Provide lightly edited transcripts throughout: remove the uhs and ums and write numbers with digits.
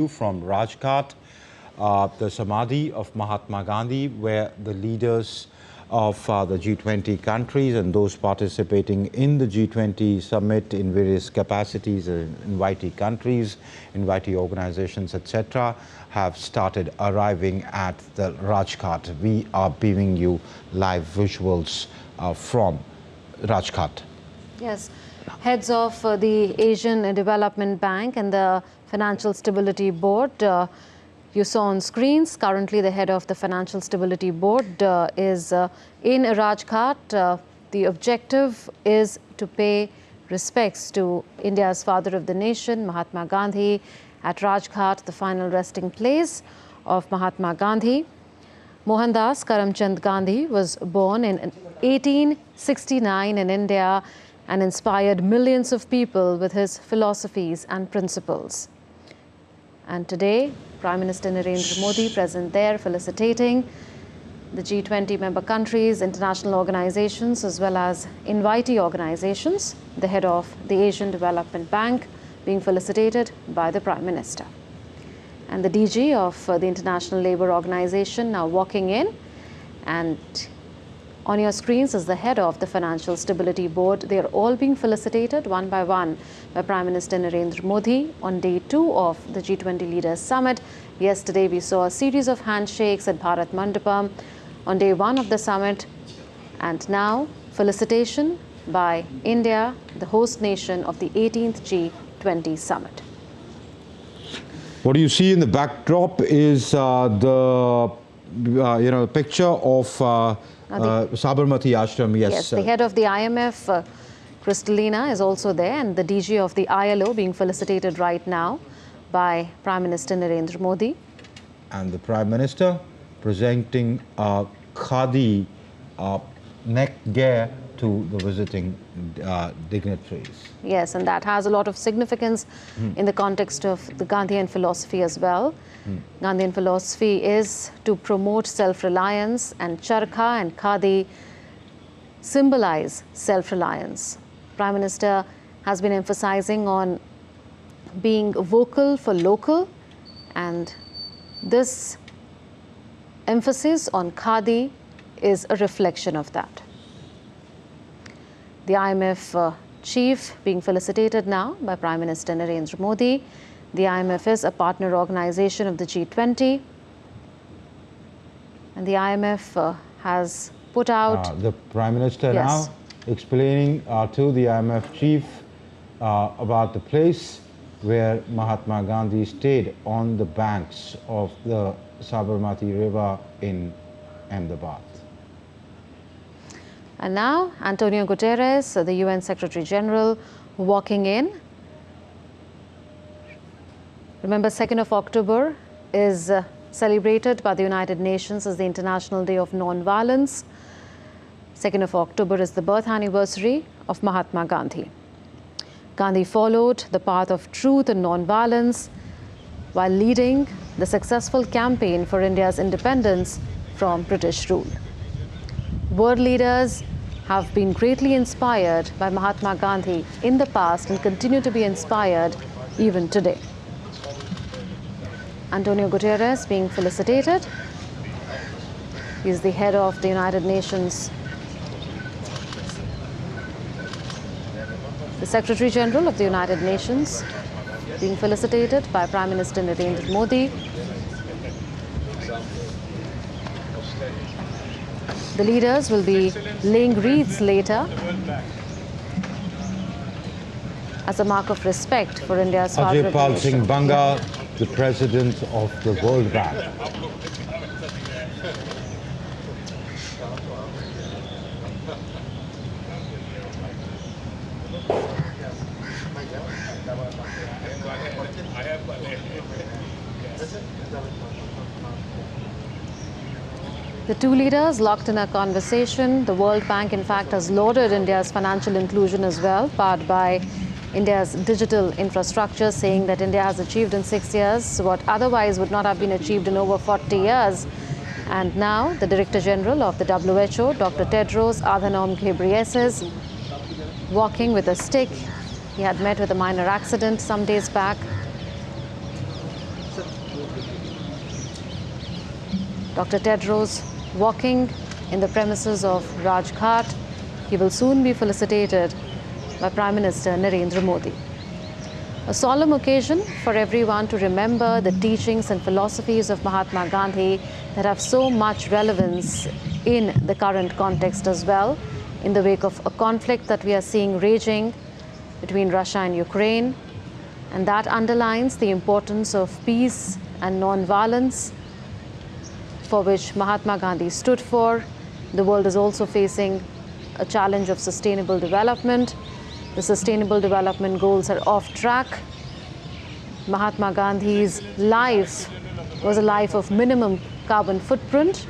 from Rajghat, the Samadhi of Mahatma Gandhi, where the leaders of the G20 countries and those participating in the G20 Summit in various capacities, invitee countries, invitee organizations, etc., have started arriving at the Rajghat. We are beaming you live visuals from Rajghat. Yes, heads of the Asian Development Bank and the Financial Stability Board you saw on screens. Currently, the head of the Financial Stability Board is in Rajghat. The objective is to pay respects to India's father of the nation, Mahatma Gandhi, at Rajghat, the final resting place of Mahatma Gandhi. Mohandas Karamchand Gandhi was born in 1869 in India and inspired millions of people with his philosophies and principles. And today, Prime Minister Narendra Modi present there, felicitating the G20 member countries, international organizations, as well as invitee organizations. The head of the Asian Development Bank being felicitated by the Prime Minister. And the DG of the International Labour Organization now walking in, and on your screens is the head of the Financial Stability Board. They are all being felicitated one by Prime Minister Narendra Modi on day 2 of the G20 Leaders Summit. Yesterday, we saw a series of handshakes at Bharat Mandapam on day 1 of the summit. And now, felicitation by India, the host nation of the 18th G20 Summit. What you see in the backdrop is the picture of Sabarmati Ashram. Yes, the head of the IMF, Kristalina, is also there, and the DG of the ILO being felicitated right now by Prime Minister Narendra Modi. And the Prime Minister presenting a khadi neck gear to the visiting dignitaries. Yes, and that has a lot of significance in the context of the Gandhian philosophy as well. Gandhian philosophy is to promote self-reliance, and charkha and khadi symbolize self-reliance. Prime Minister has been emphasizing on being vocal for local, and this emphasis on khadi is a reflection of that. The IMF chief being felicitated now by Prime Minister Narendra Modi. The IMF is a partner organization of the G20. And the IMF has put out... the Prime Minister now explaining to the IMF chief about the place where Mahatma Gandhi stayed on the banks of the Sabarmati River in Ahmedabad. And now, Antonio Guterres, the UN Secretary General, walking in. Remember, 2nd of October is celebrated by the United Nations as the International Day of Non-Violence. 2nd of October is the birth anniversary of Mahatma Gandhi. Gandhi followed the path of truth and non-violence while leading the successful campaign for India's independence from British rule. World leaders have been greatly inspired by Mahatma Gandhi in the past and continue to be inspired even today. Antonio Guterres being felicitated. He is the head of the United Nations, the Secretary General of the United Nations, being felicitated by Prime Minister Narendra Modi. The leaders will be laying wreaths later as a mark of respect for India's father of the Ajay nation. Singh Banga, the President of the World Bank. The two leaders locked in a conversation. The World Bank, in fact, has lauded India's financial inclusion as well, powered by India's digital infrastructure, saying that India has achieved in 6 years what otherwise would not have been achieved in over 40 years. And now, the Director General of the WHO, Dr. Tedros Adhanom Ghebreyesus, walking with a stick. He had met with a minor accident some days back. Dr. Tedros walking in the premises of Rajghat. He will soon be felicitated by Prime Minister Narendra Modi. A solemn occasion for everyone to remember the teachings and philosophies of Mahatma Gandhi that have so much relevance in the current context as well, in the wake of a conflict that we are seeing raging between Russia and Ukraine. And that underlines the importance of peace and non-violence, for which Mahatma Gandhi stood for. The world is also facing a challenge of sustainable development. The Sustainable Development Goals are off track. Mahatma Gandhi's life was a life of minimum carbon footprint,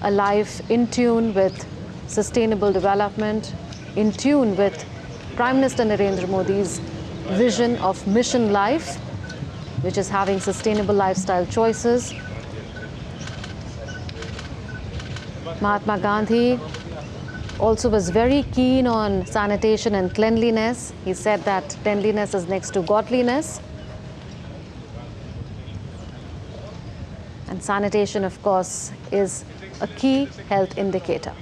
a life in tune with sustainable development, in tune with Prime Minister Narendra Modi's vision of mission life, which is having sustainable lifestyle choices. Mahatma Gandhi also was very keen on sanitation and cleanliness. He said that cleanliness is next to godliness. And sanitation, of course, is a key health indicator.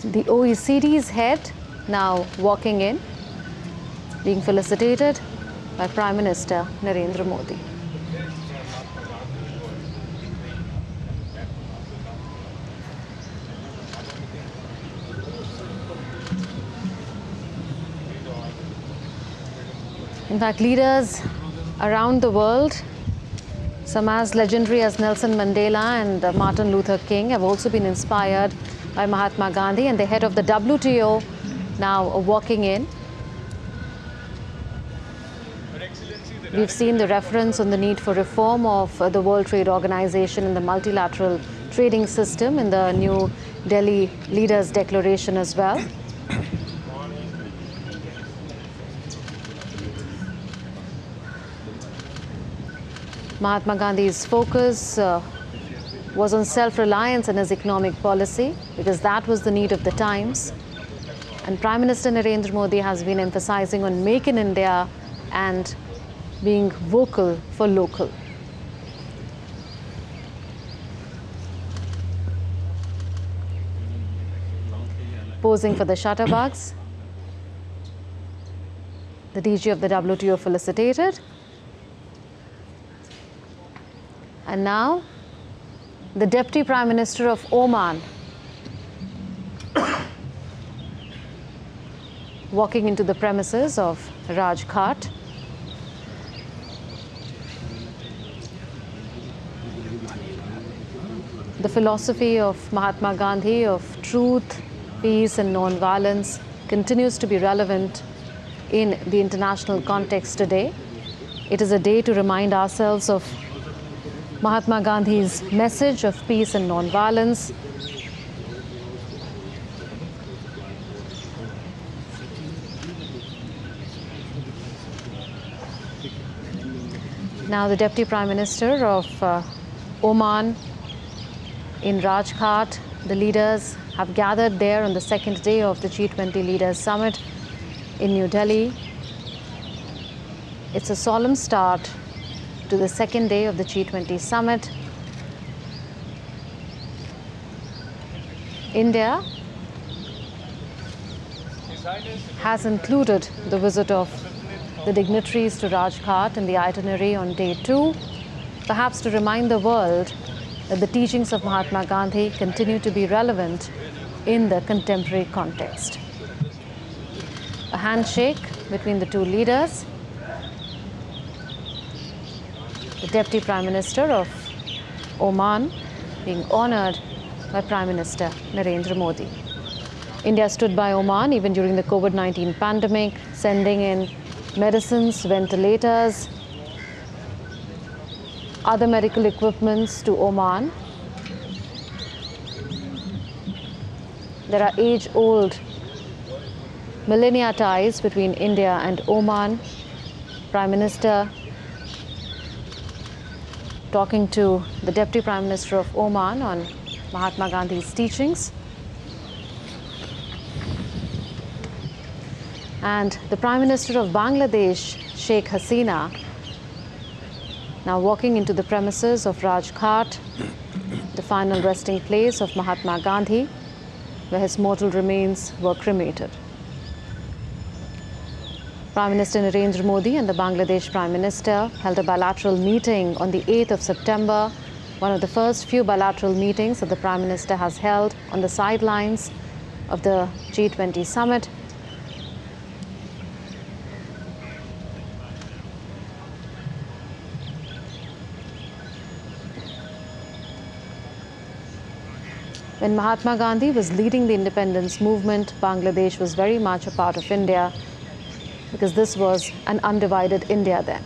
The OECD's head now walking in, being felicitated by Prime Minister Narendra Modi. In fact, leaders around the world, some as legendary as Nelson Mandela and Martin Luther King, have also been inspired by Mahatma Gandhi, and the head of the WTO now walking in. We've seen the reference on the need for reform of the World Trade Organization and the multilateral trading system in the New Delhi Leaders' Declaration as well. Mahatma Gandhi's focus was on self-reliance in his economic policy, because that was the need of the times. And Prime Minister Narendra Modi has been emphasizing on Make in India and being vocal for local. Posing for the shutterbugs, the DG of the WTO felicitated. And now, the Deputy Prime Minister of Oman walking into the premises of Rajghat. The philosophy of Mahatma Gandhi of truth, peace and non-violence continues to be relevant in the international context today. It is a day to remind ourselves of Mahatma Gandhi's message of peace and non-violence. Now the Deputy Prime Minister of Oman in Rajghat, the leaders have gathered there on the second day of the G20 Leaders Summit in New Delhi. It's a solemn start to the second day of the G20 Summit. India has included the visit of the dignitaries to Rajghat in the itinerary on day 2, perhaps to remind the world that the teachings of Mahatma Gandhi continue to be relevant in the contemporary context. A handshake between the two leaders. The Deputy Prime Minister of Oman being honored by Prime Minister Narendra Modi. India stood by Oman even during the COVID-19 pandemic, sending in medicines, ventilators, other medical equipments to Oman. There are age-old millennia ties between India and Oman. Prime Minister talking to the Deputy Prime Minister of Oman on Mahatma Gandhi's teachings. And the Prime Minister of Bangladesh, Sheikh Hasina, now walking into the premises of Rajghat, the final resting place of Mahatma Gandhi, where his mortal remains were cremated. Prime Minister Narendra Modi and the Bangladesh Prime Minister held a bilateral meeting on the 8th of September, one of the first few bilateral meetings that the Prime Minister has held on the sidelines of the G20 Summit. When Mahatma Gandhi was leading the independence movement, Bangladesh was very much a part of India, because this was an undivided India then.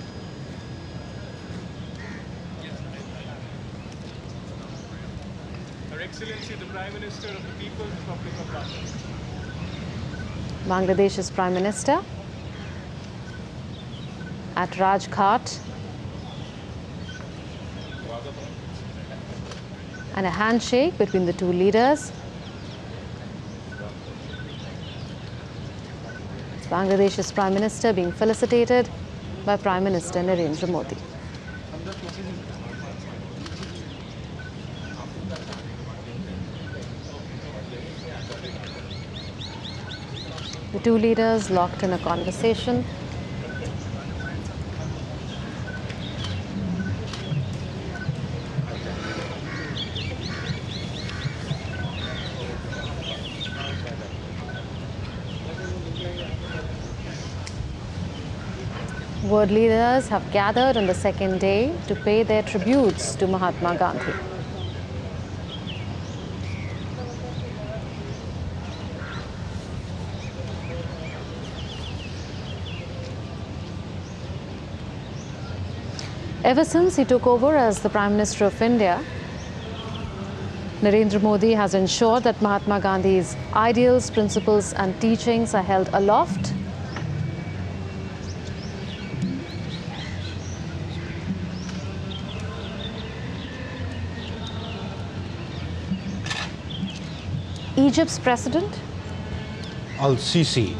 Her Excellency, the Prime Minister of the People's Republic of Bangladesh. Bangladesh's Prime Minister at Rajghat, and a handshake between the two leaders. Bangladesh's Prime Minister being felicitated by Prime Minister Narendra Modi. The two leaders locked in a conversation. World leaders have gathered on the second day to pay their tributes to Mahatma Gandhi. Ever since he took over as the Prime Minister of India, Narendra Modi has ensured that Mahatma Gandhi's ideals, principles and teachings are held aloft. Egypt's President Al-Sisi,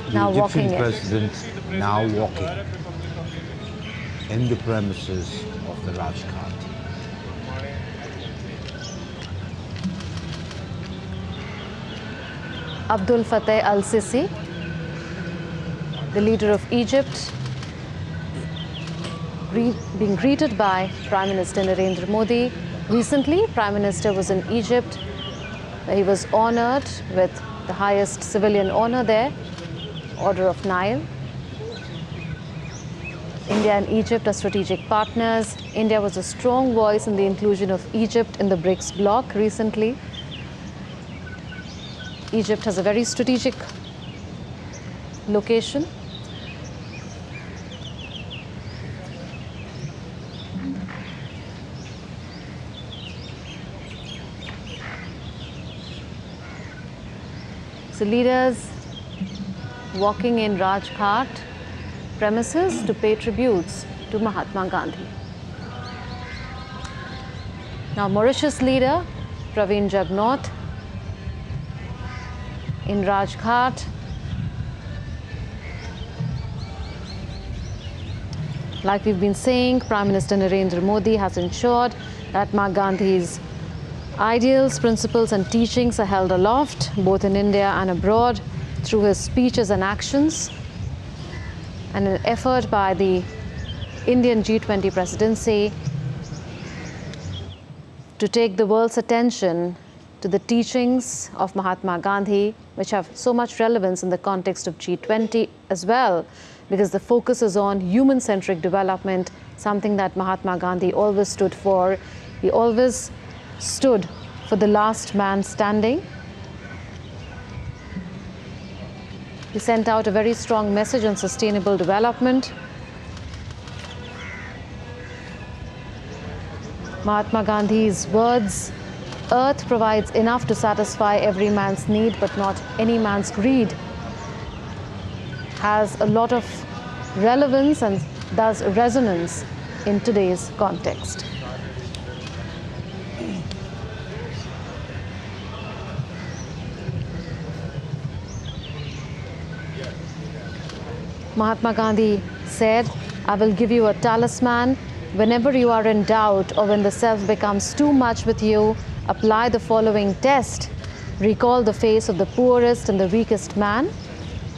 the now Egyptian walking in. president, now walking in the premises of the Rajghat. Abdul Fattah al-Sisi, the leader of Egypt, being greeted by Prime Minister Narendra Modi. Recently, Prime Minister was in Egypt, where he was honored with the highest civilian honor there, Order of Nile. India and Egypt are strategic partners. India was a strong voice in the inclusion of Egypt in the BRICS bloc recently. Egypt has a very strategic location. So leaders walking in Rajghat premises to pay tributes to Mahatma Gandhi. Now Mauritius leader Praveen Jugnauth in Rajghat. Like we've been saying, Prime Minister Narendra Modi has ensured that Mahatma Gandhi's ideals, principles and teachings are held aloft, both in India and abroad, through his speeches and actions. And an effort by the Indian G20 presidency to take the world's attention to the teachings of Mahatma Gandhi, which have so much relevance in the context of G20 as well, because the focus is on human-centric development, something that Mahatma Gandhi always stood for. He always stood for the last man standing. He sent out a very strong message on sustainable development. Mahatma Gandhi's words, "Earth provides enough to satisfy every man's need, but not any man's greed." has a lot of relevance and thus resonance in today's context. Mahatma Gandhi said, "I will give you a talisman. Whenever you are in doubt or when the self becomes too much with you, apply the following test. Recall the face of the poorest and the weakest man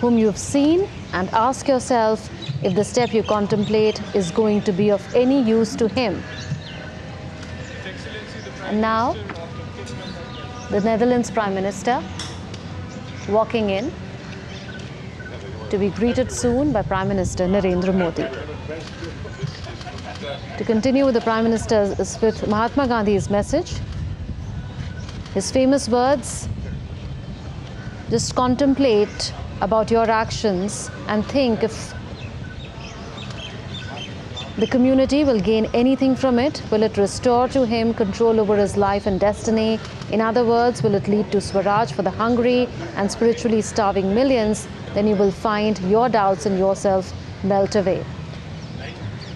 whom you've seen and ask yourself if the step you contemplate is going to be of any use to him." And now, the Netherlands Prime Minister walking in to be greeted soon by Prime Minister Narendra Modi. To continue with the Prime Minister's, with Mahatma Gandhi's message, his famous words, just contemplate about your actions and think if the community will gain anything from it. Will it restore to him control over his life and destiny? In other words, will it lead to Swaraj for the hungry and spiritually starving millions? Then you will find your doubts in yourself melt away.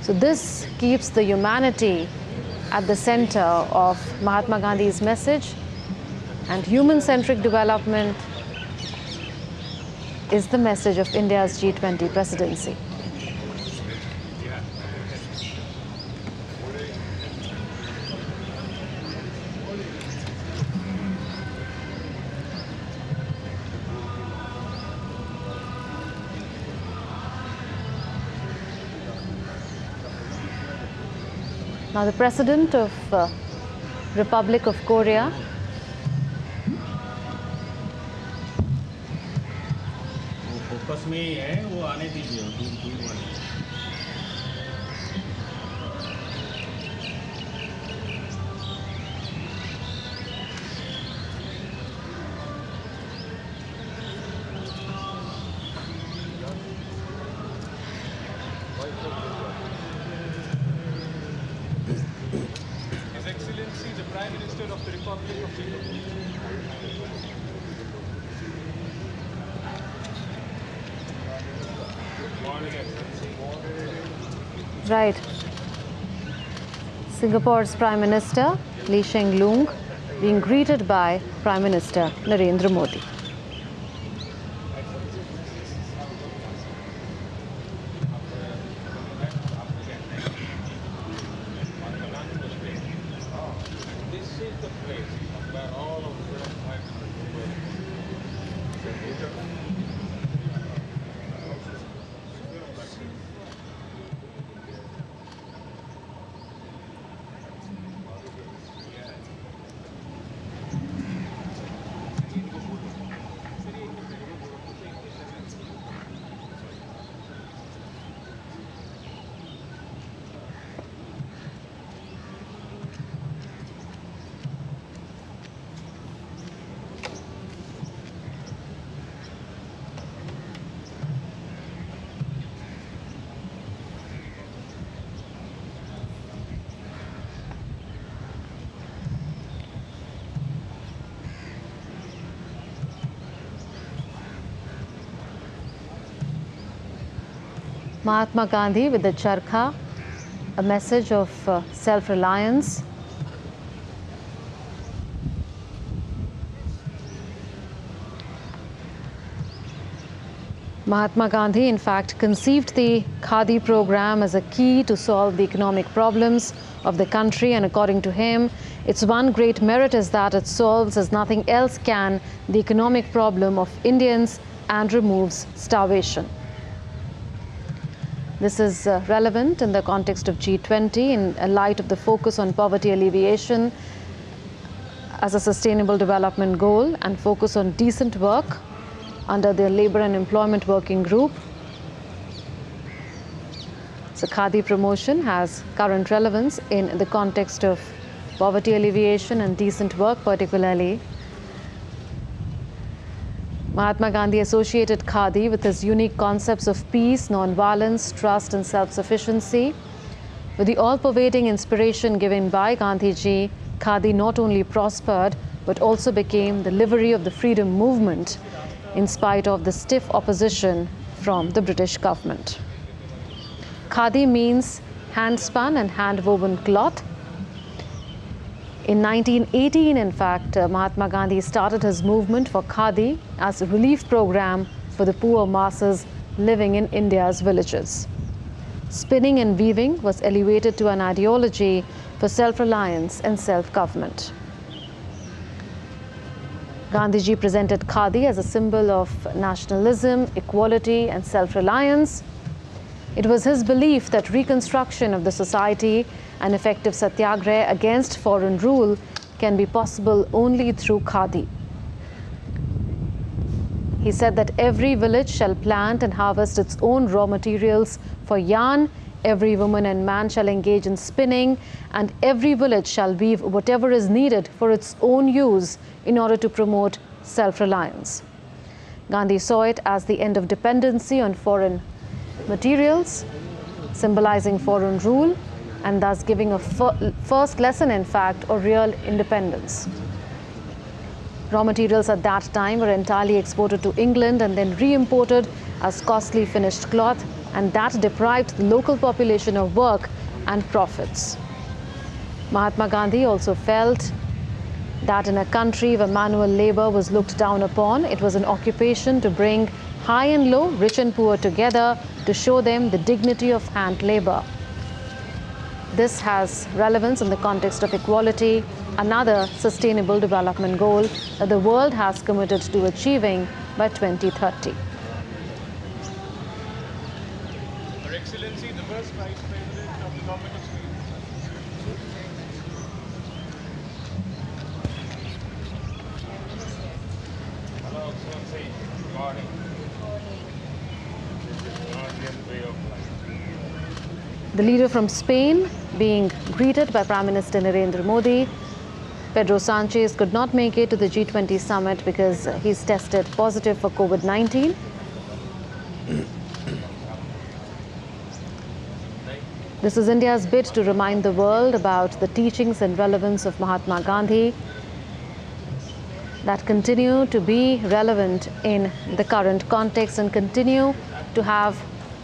So this keeps the humanity at the center of Mahatma Gandhi's message, and human-centric development is the message of India's G20 presidency. Now the President of Republic of Korea, focus में ही है, वो आने दीजिए, दूर वाले। His Excellency, the Prime Minister of the Republic of India. right. Singapore's Prime Minister Lee Hsien Loong being greeted by Prime Minister Narendra Modi. Mahatma Gandhi with the charkha, a message of self-reliance. Mahatma Gandhi, in fact, conceived the Khadi program as a key to solve the economic problems of the country, and according to him, its one great merit is that it solves, as nothing else can, the economic problem of Indians and removes starvation. This is relevant in the context of G20 in light of the focus on poverty alleviation as a sustainable development goal and focus on decent work under the Labour and Employment Working Group. So Khadi promotion has current relevance in the context of poverty alleviation and decent work particularly. Mahatma Gandhi associated Khadi with his unique concepts of peace, non-violence, trust and self-sufficiency. With the all-pervading inspiration given by Gandhiji, Khadi not only prospered but also became the livery of the freedom movement in spite of the stiff opposition from the British government. Khadi means hand-spun and hand-woven cloth. In 1918, in fact, Mahatma Gandhi started his movement for Khadi as a relief program for the poor masses living in India's villages. Spinning and weaving was elevated to an ideology for self-reliance and self-government. Gandhiji presented Khadi as a symbol of nationalism, equality, and self-reliance. It was his belief that reconstruction of the society and effective satyagraha against foreign rule can be possible only through Khadi. He said that every village shall plant and harvest its own raw materials for yarn, every woman and man shall engage in spinning, and every village shall weave whatever is needed for its own use in order to promote self-reliance. Gandhi saw it as the end of dependency on foreign materials, symbolizing foreign rule, and thus giving a first lesson, in fact, of real independence. Raw materials at that time were entirely exported to England and then re-imported as costly finished cloth, and that deprived the local population of work and profits. Mahatma Gandhi also felt that in a country where manual labor was looked down upon, it was an occupation to bring high and low, rich and poor together to show them the dignity of hand labor. This has relevance in the context of equality, another sustainable development goal that the world has committed to achieving by 2030. Her Excellency, the first Vice President of the Government of Sweden. Hello, Excellency. Good morning. This is the Indian way of life. The leader from Spain being greeted by Prime Minister Narendra Modi. Pedro Sanchez could not make it to the G20 summit because he's tested positive for COVID-19. This is India's bid to remind the world about the teachings and relevance of Mahatma Gandhi that continue to be relevant in the current context and continue to have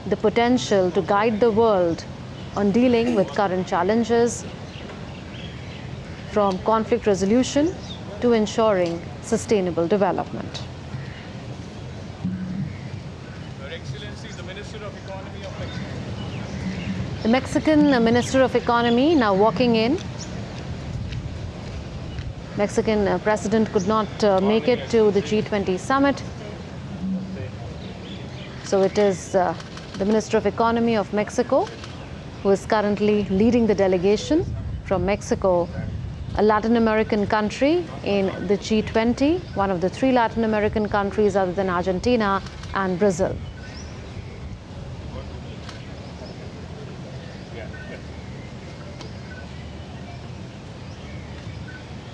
the potential to guide the world on dealing with current challenges, from conflict resolution to ensuring sustainable development. Her Excellency, the Minister of Economy of Mexico. The Mexican Minister of Economy now walking in. Mexican President could not make it to the G20 summit. So it is the Minister of Economy of Mexico who is currently leading the delegation from Mexico, a Latin American country in the G20, one of the three Latin American countries other than Argentina and Brazil.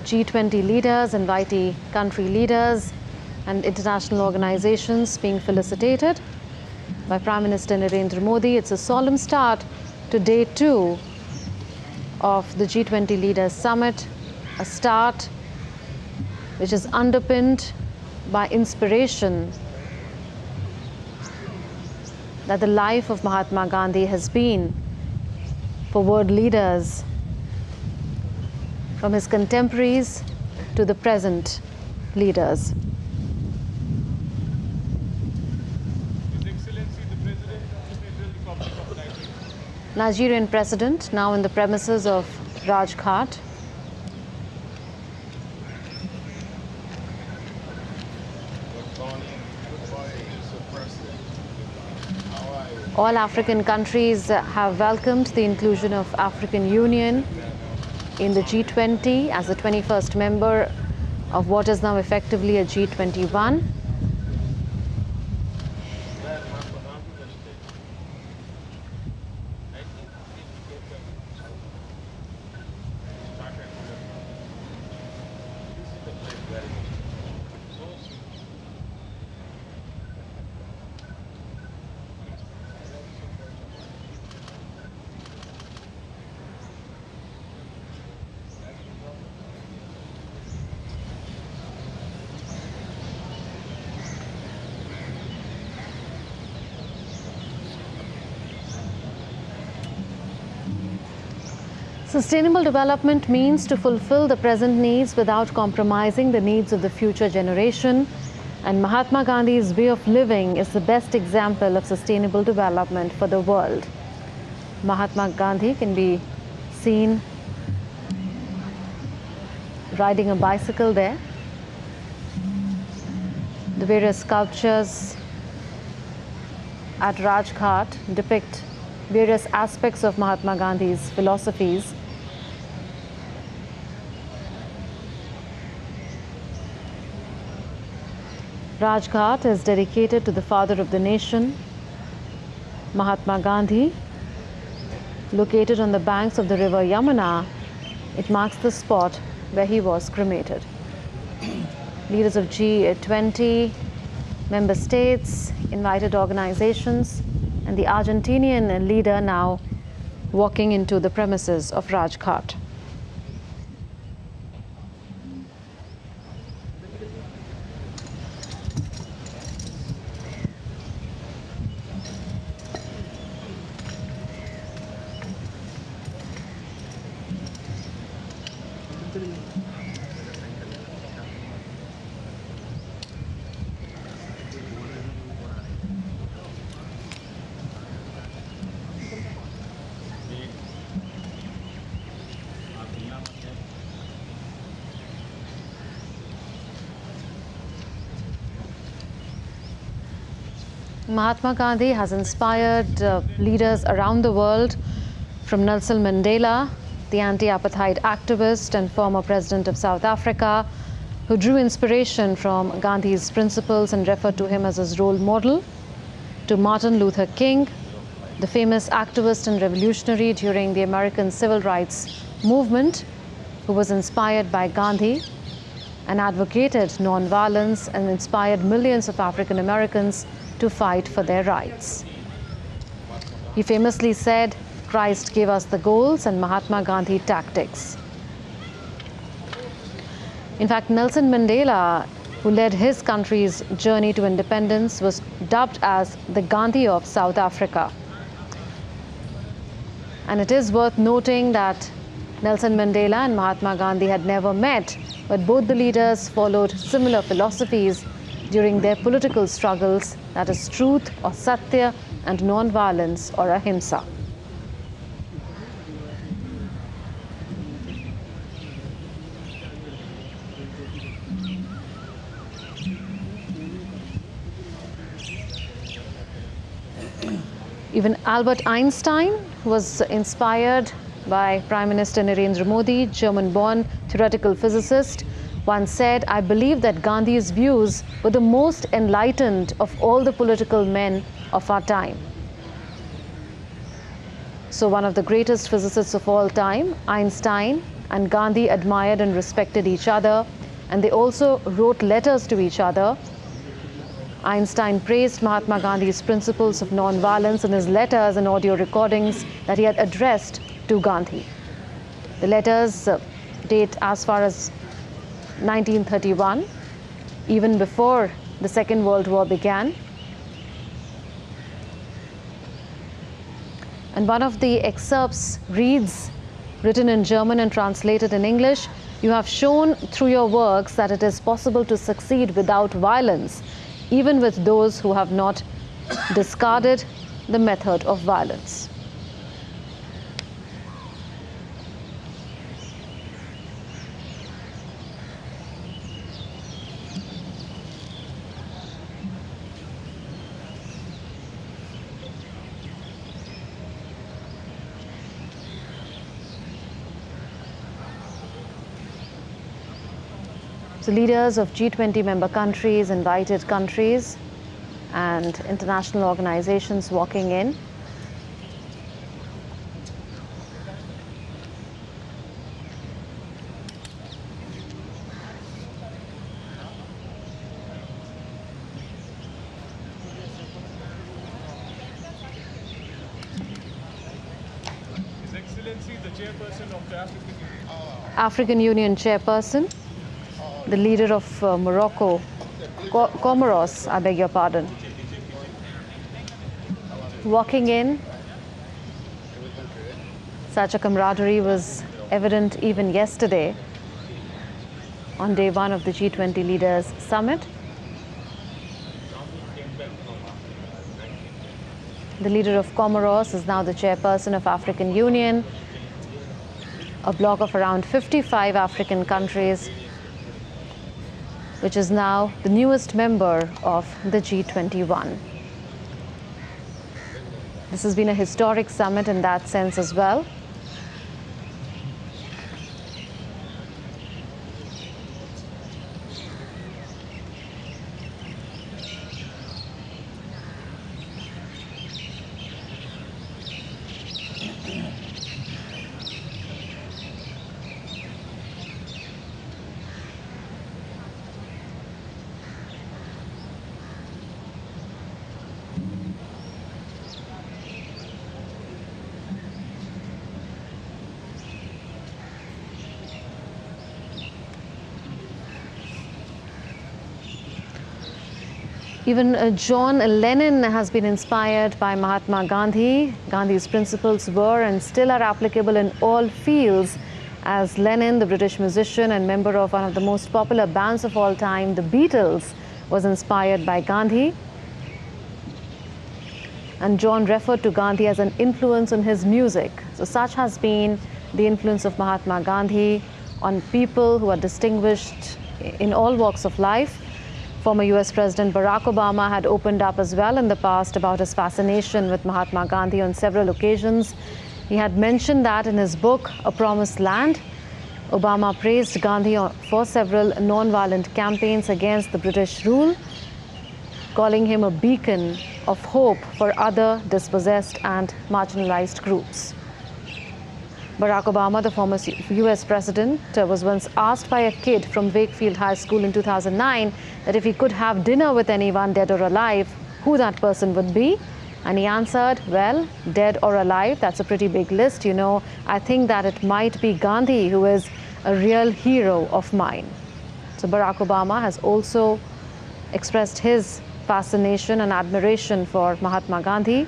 G20 leaders, invitee country leaders and international organizations being felicitated by Prime Minister Narendra Modi. It's a solemn start to day 2 of the G20 Leaders Summit, a start which is underpinned by inspiration that the life of Mahatma Gandhi has been for world leaders, from his contemporaries to the present leaders. His Excellency, the President of the Federal Republic of Nigeria. Nigerian President now in the premises of Rajghat. All African countries have welcomed the inclusion of African Union in the G20 as the 21st member of what is now effectively a G21. Sustainable development means to fulfill the present needs without compromising the needs of the future generation. And Mahatma Gandhi's way of living is the best example of sustainable development for the world. Mahatma Gandhi can be seen riding a bicycle there. The various sculptures at Rajghat depict various aspects of Mahatma Gandhi's philosophies. Rajghat is dedicated to the father of the nation, Mahatma Gandhi. Located on the banks of the river Yamuna, it marks the spot where he was cremated. Leaders of G20, member states, invited organizations, and the Argentinian leader now walking into the premises of Rajghat. Mahatma Gandhi has inspired leaders around the world, from Nelson Mandela, the anti-apartheid activist and former president of South Africa, who drew inspiration from Gandhi's principles and referred to him as his role model, to Martin Luther King, the famous activist and revolutionary during the American Civil Rights Movement, who was inspired by Gandhi and advocated nonviolence and inspired millions of African Americans to fight for their rights. He famously said, "Christ gave us the goals and Mahatma Gandhi tactics." In fact, Nelson Mandela, who led his country's journey to independence, was dubbed as the Gandhi of South Africa. And it is worth noting that Nelson Mandela and Mahatma Gandhi had never met, but both the leaders followed similar philosophies during their political struggles, that is truth or satya and non-violence or ahimsa. Even Albert Einstein was inspired by Prime Minister Narendra Modi, German-born theoretical physicist, once said, "I believe that Gandhi's views were the most enlightened of all the political men of our time." So one of the greatest physicists of all time, Einstein and Gandhi admired and respected each other, and they also wrote letters to each other. Einstein praised Mahatma Gandhi's principles of non-violence in his letters and audio recordings that he had addressed to Gandhi. The letters date as far as 1931, even before the Second World War began. And one of the excerpts reads, written in German and translated in English, "You have shown through your works that it is possible to succeed without violence, even with those who have not discarded the method of violence." So leaders of G20 member countries, invited countries, and international organizations walking in. His Excellency, the chairperson of the African Union chairperson, the leader of Morocco, Comoros, I beg your pardon, walking in, Such a camaraderie was evident even yesterday on day one of the G20 Leaders Summit. The leader of Comoros is now the chairperson of African Union, a bloc of around 55 African countries, which is now the newest member of the G21. This has been a historic summit in that sense as well. Even John Lennon has been inspired by Mahatma Gandhi. Gandhi's principles were and still are applicable in all fields, as Lennon, the British musician and member of one of the most popular bands of all time, the Beatles, was inspired by Gandhi. And John referred to Gandhi as an influence on his music. So such has been the influence of Mahatma Gandhi on people who are distinguished in all walks of life. Former US President Barack Obama had opened up as well in the past about his fascination with Mahatma Gandhi on several occasions. He had mentioned that in his book, A Promised Land. Obama praised Gandhi for several non-violent campaigns against the British rule, calling him a beacon of hope for other dispossessed and marginalized groups. Barack Obama, the former US president, was once asked by a kid from Wakefield High School in 2009 that if he could have dinner with anyone, dead or alive, who that person would be. And he answered, well, dead or alive, that's a pretty big list, you know. I think that it might be Gandhi, who is a real hero of mine. So Barack Obama has also expressed his fascination and admiration for Mahatma Gandhi.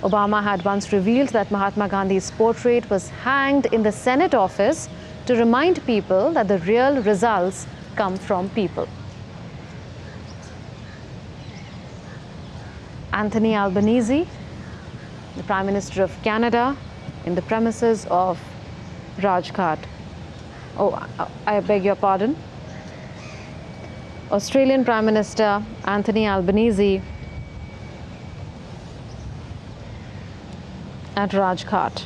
Obama had once revealed that Mahatma Gandhi's portrait was hanged in the Senate office to remind people that the real results come from people. Anthony Albanese, the Prime Minister of Canada, in the premises of Rajghat. Oh, I beg your pardon. Australian Prime Minister Anthony Albanese at Rajghat.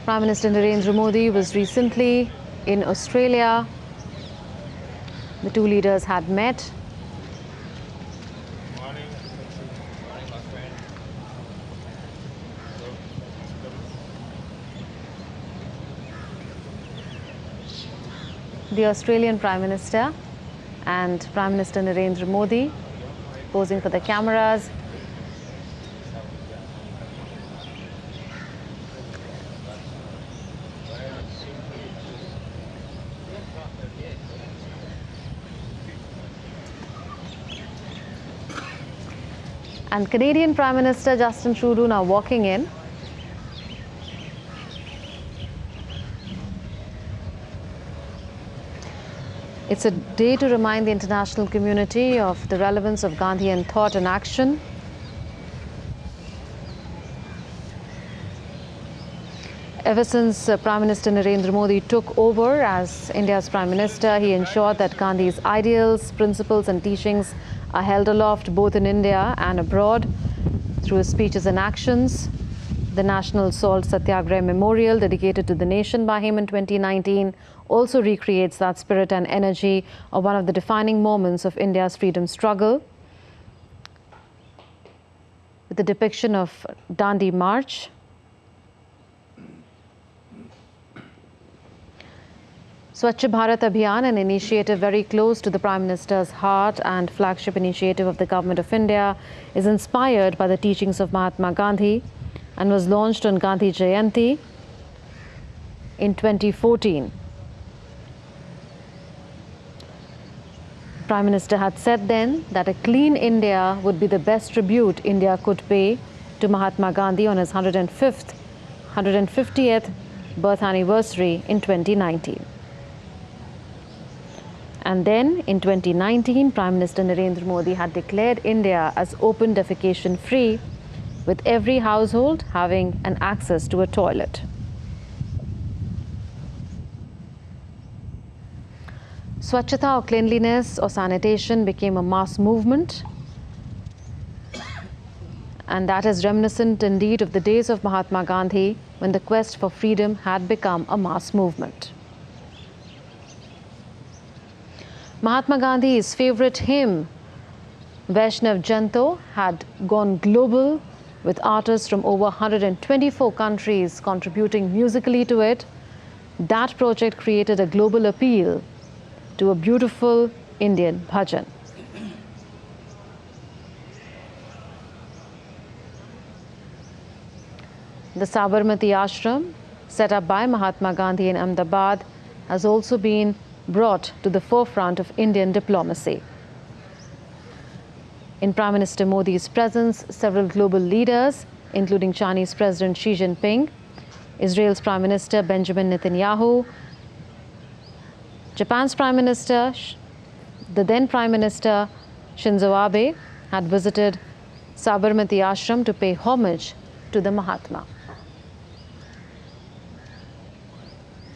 Prime Minister Narendra Modi was recently in Australia. The two leaders had met. The Australian Prime Minister and Prime Minister Narendra Modi posing for the cameras. And Canadian Prime Minister Justin Trudeau now walking in. It's a day to remind the international community of the relevance of Gandhian thought and action. Ever since Prime Minister Narendra Modi took over as India's Prime Minister, he ensured that Gandhi's ideals, principles and teachings are held aloft both in India and abroad through his speeches and actions. The National Salt Satyagraha Memorial, dedicated to the nation by him in 2019, also recreates that spirit and energy of one of the defining moments of India's freedom struggle, with the depiction of Dandi March. Swachh Bharat Abhiyan, an initiative very close to the Prime Minister's heart and flagship initiative of the Government of India, is inspired by the teachings of Mahatma Gandhi and was launched on Gandhi Jayanti in 2014. Prime Minister had said then that a clean India would be the best tribute India could pay to Mahatma Gandhi on his 150th birth anniversary in 2019. And then in 2019, Prime Minister Narendra Modi had declared India as open defecation free, with every household having an access to a toilet. Swachhata or cleanliness or sanitation became a mass movement, and that is reminiscent indeed of the days of Mahatma Gandhi, when the quest for freedom had become a mass movement. Mahatma Gandhi's favorite hymn, Vaishnav Janto, had gone global, with artists from over 124 countries contributing musically to it. That project created a global appeal to a beautiful Indian bhajan. The Sabarmati Ashram, set up by Mahatma Gandhi in Ahmedabad, has also been brought to the forefront of Indian diplomacy. In Prime Minister Modi's presence, several global leaders, including Chinese President Xi Jinping, Israel's Prime Minister Benjamin Netanyahu, Japan's Prime Minister, the then Prime Minister Shinzo Abe, had visited Sabarmati Ashram to pay homage to the Mahatma.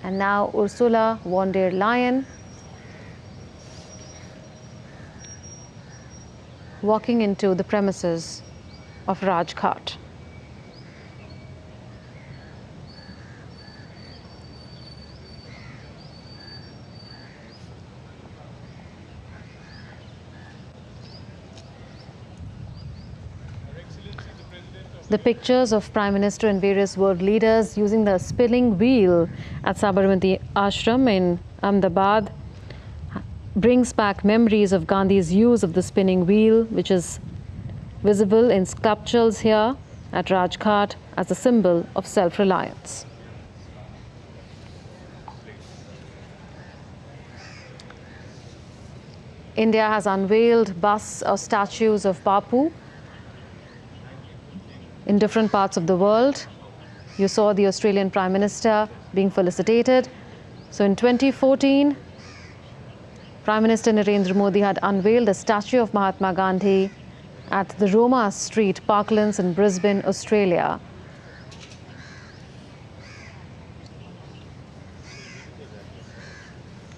And now Ursula von der Leyen walking into the premises of Rajghat. The pictures of Prime Minister and various world leaders using the spinning wheel at Sabarmati Ashram in Ahmedabad brings back memories of Gandhi's use of the spinning wheel, which is visible in sculptures here at Rajghat as a symbol of self-reliance. India has unveiled busts or statues of Bapu in different parts of the world. You saw the Australian Prime Minister being felicitated. So in 2014, Prime Minister Narendra Modi had unveiled a statue of Mahatma Gandhi at the Roma Street Parklands in Brisbane, Australia.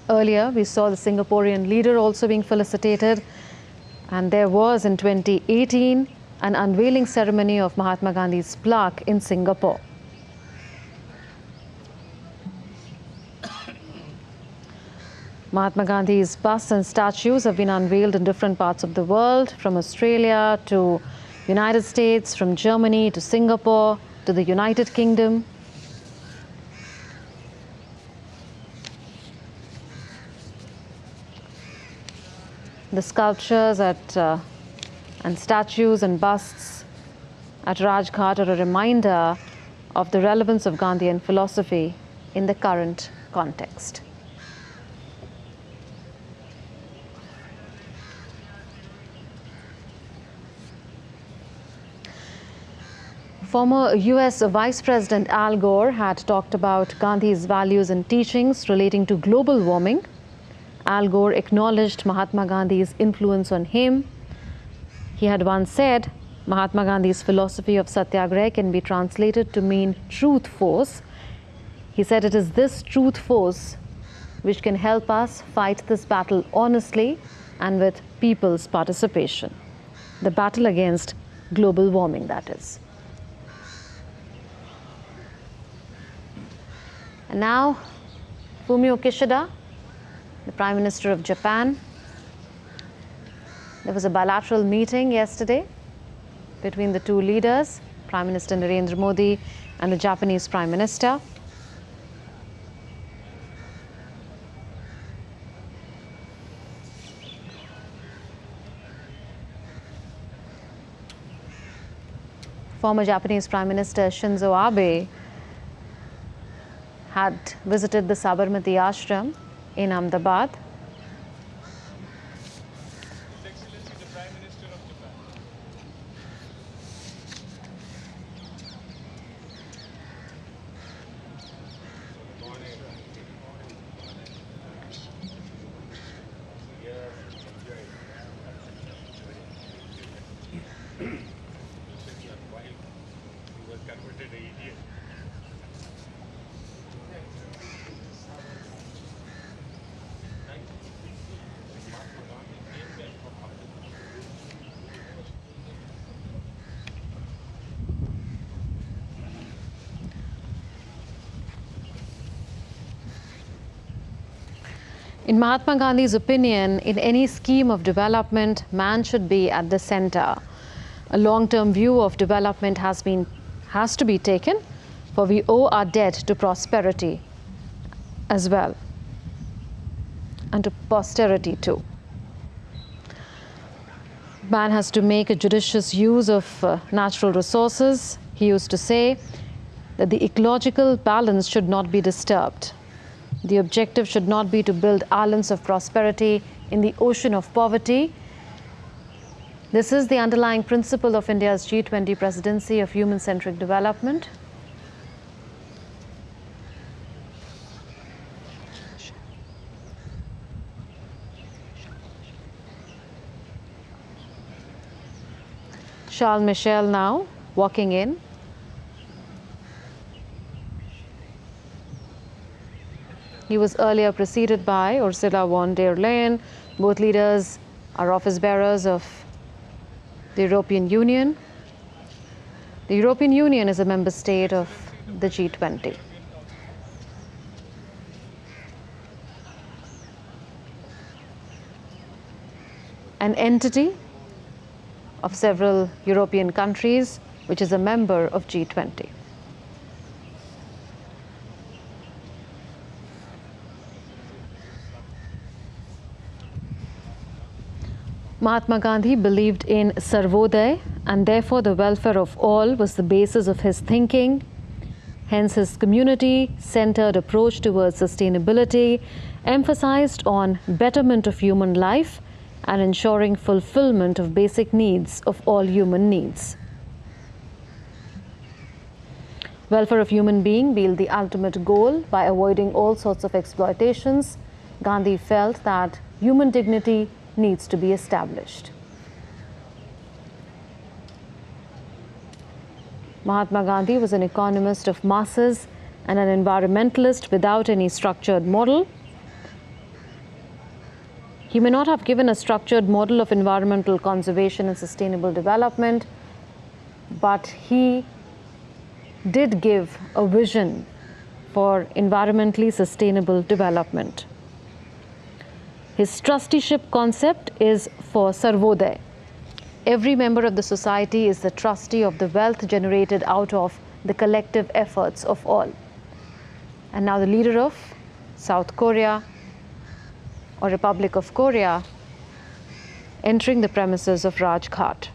Earlier, we saw the Singaporean leader also being felicitated, and there was in 2018 an unveiling ceremony of Mahatma Gandhi's plaque in Singapore. Mahatma Gandhi's busts and statues have been unveiled in different parts of the world, from Australia to United States, from Germany to Singapore to the United Kingdom. The sculptures and statues and busts at Rajghat are a reminder of the relevance of Gandhian philosophy in the current context. Former US Vice President Al Gore had talked about Gandhi's values and teachings relating to global warming. Al Gore acknowledged Mahatma Gandhi's influence on him. He had once said, Mahatma Gandhi's philosophy of satyagraha can be translated to mean truth force. He said it is this truth force which can help us fight this battle honestly and with people's participation. The battle against global warming, that is. And now, Fumio Kishida, the Prime Minister of Japan. There was a bilateral meeting yesterday between the two leaders, Prime Minister Narendra Modi and the Japanese Prime Minister. Former Japanese Prime Minister Shinzo Abe had visited the Sabarmati Ashram in Ahmedabad. In Mahatma Gandhi's opinion, in any scheme of development, man should be at the center. A long-term view of development has to be taken, for we owe our debt to prosperity as well, and to posterity too. Man has to make a judicious use of natural resources. He used to say that the ecological balance should not be disturbed. The objective should not be to build islands of prosperity in the ocean of poverty. This is the underlying principle of India's G20 presidency of human-centric development. Charles Michel now walking in. He was earlier preceded by Ursula von der Leyen. Both leaders are office bearers of the European Union. The European Union is a member state of the G20. An entity of several European countries, which is a member of G20. Mahatma Gandhi believed in Sarvodaya, and therefore the welfare of all was the basis of his thinking. Hence his community-centered approach towards sustainability emphasized on betterment of human life and ensuring fulfillment of basic needs of all human needs. Welfare of human being being the ultimate goal by avoiding all sorts of exploitations, Gandhi felt that human dignity needs to be established. Mahatma Gandhi was an economist of masses and an environmentalist without any structured model. He may not have given a structured model of environmental conservation and sustainable development, but he did give a vision for environmentally sustainable development. His trusteeship concept is for Sarvodaya. Every member of the society is the trustee of the wealth generated out of the collective efforts of all. And now the leader of South Korea or Republic of Korea entering the premises of Rajghat.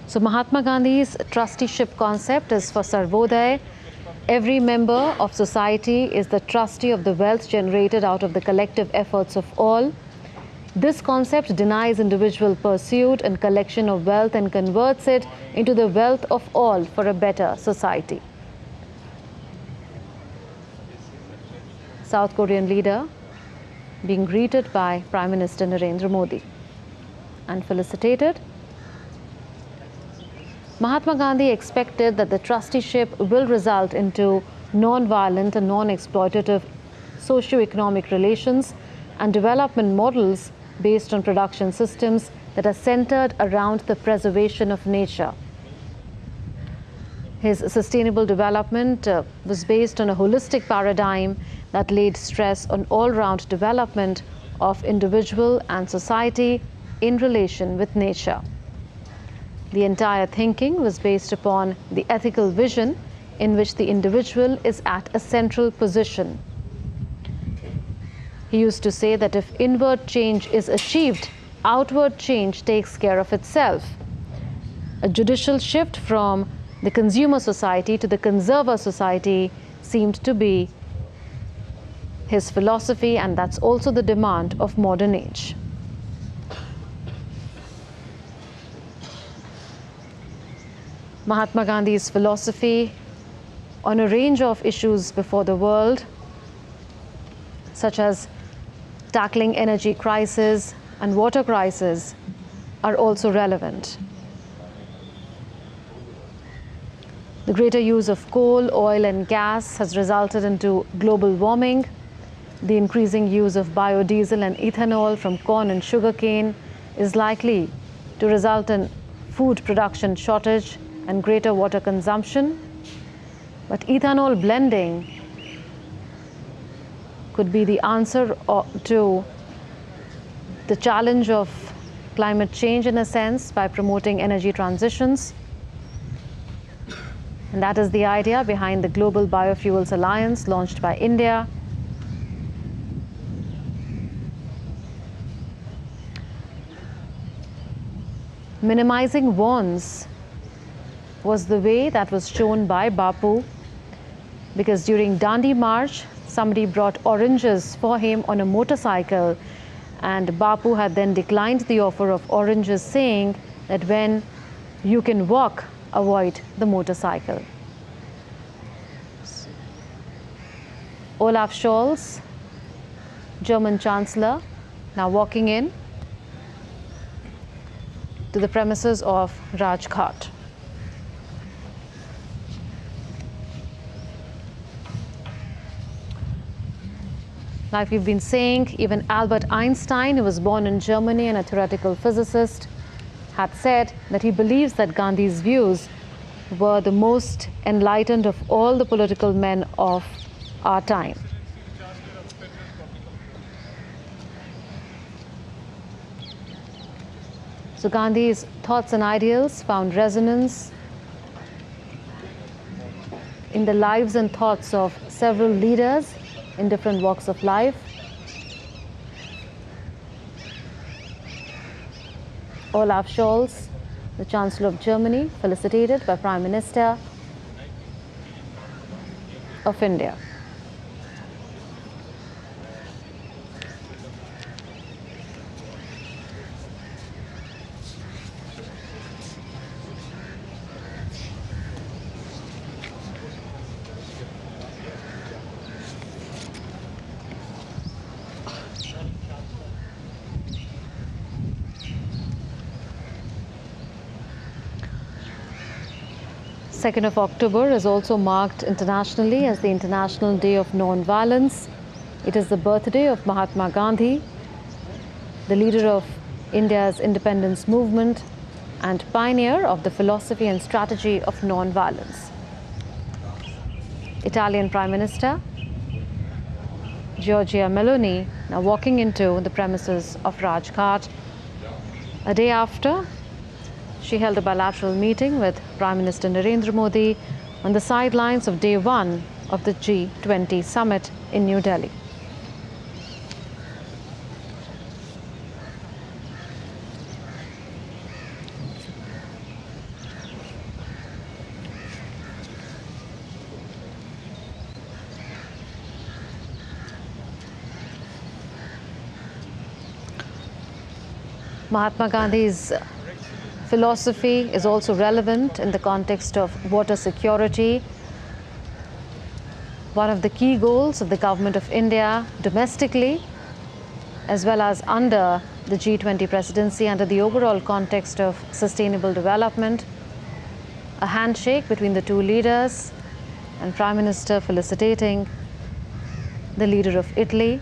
So Mahatma Gandhi's trusteeship concept is for Sarvodaya. Every member of society is the trustee of the wealth generated out of the collective efforts of all. This concept denies individual pursuit and collection of wealth and converts it into the wealth of all for a better society. South Korean leader being greeted by Prime Minister Narendra Modi and felicitated. Mahatma Gandhi expected that the trusteeship will result into non-violent and non-exploitative socio-economic relations and development models based on production systems that are centered around the preservation of nature. His sustainable development was based on a holistic paradigm that laid stress on all-round development of individual and society in relation with nature. The entire thinking was based upon the ethical vision in which the individual is at a central position. He used to say that if inward change is achieved, outward change takes care of itself. A judicial shift from the consumer society to the conserver society seemed to be his philosophy, and that's also the demand of modern age. Mahatma Gandhi's philosophy on a range of issues before the world, such as tackling energy crisis and water crisis, are also relevant. The greater use of coal, oil and gas has resulted into global warming. The increasing use of biodiesel and ethanol from corn and sugarcane is likely to result in food production shortage and greater water consumption. But ethanol blending could be the answer to the challenge of climate change in a sense by promoting energy transitions. And that is the idea behind the Global Biofuels Alliance launched by India. Minimizing wants was the way that was shown by Bapu, because during Dandi March, somebody brought oranges for him on a motorcycle, and Bapu had then declined the offer of oranges, saying that when you can walk, avoid the motorcycle. Olaf Scholz, German Chancellor, now walking in to the premises of Rajghat. Like we've been saying, even Albert Einstein, who was born in Germany and a theoretical physicist, had said that he believes that Gandhi's views were the most enlightened of all the political men of our time. So Gandhi's thoughts and ideals found resonance in the lives and thoughts of several leaders in different walks of life. Olaf Scholz, the Chancellor of Germany, felicitated by Prime Minister of India. October 2nd is also marked internationally as the International Day of Non-Violence. It is the birthday of Mahatma Gandhi, the leader of India's independence movement and pioneer of the philosophy and strategy of non-violence. Italian Prime Minister Giorgia Meloni now walking into the premises of Rajghat a day after she held a bilateral meeting with Prime Minister Narendra Modi on the sidelines of day one of the G20 Summit in New Delhi. Mahatma Gandhi's philosophy is also relevant in the context of water security. One of the key goals of the Government of India domestically, as well as under the G20 presidency, under the overall context of sustainable development, a handshake between the two leaders and Prime Minister felicitating the leader of Italy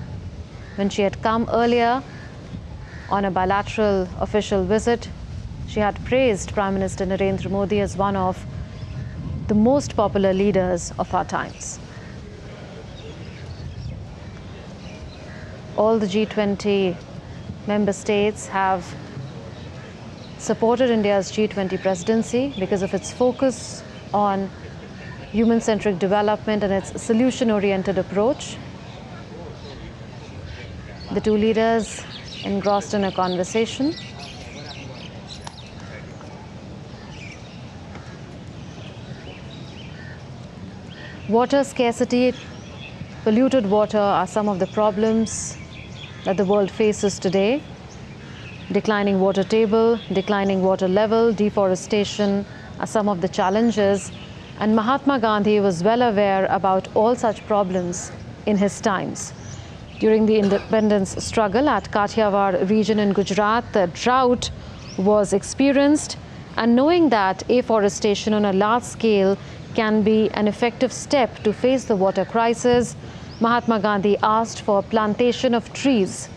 when she had come earlier on a bilateral official visit. She had praised Prime Minister Narendra Modi as one of the most popular leaders of our times. All the G20 member states have supported India's G20 presidency because of its focus on human-centric development and its solution-oriented approach. The two leaders engrossed in a conversation. Water scarcity, polluted water are some of the problems that the world faces today. Declining water table, declining water level, deforestation are some of the challenges. And Mahatma Gandhi was well aware about all such problems in his times. During the independence struggle at Kathiawar region in Gujarat, the drought was experienced. And knowing that afforestation on a large scale can be an effective step to face the water crisis, Mahatma Gandhi asked for plantation of trees.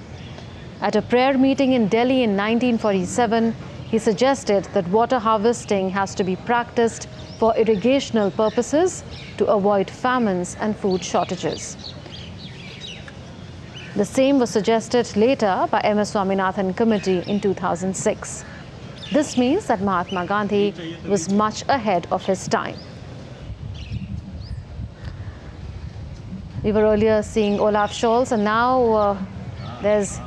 At a prayer meeting in Delhi in 1947, he suggested that water harvesting has to be practiced for irrigational purposes to avoid famines and food shortages. The same was suggested later by M.S. Swaminathan Committee in 2006. This means that Mahatma Gandhi was much ahead of his time. We were earlier seeing Olaf Scholz, and now there's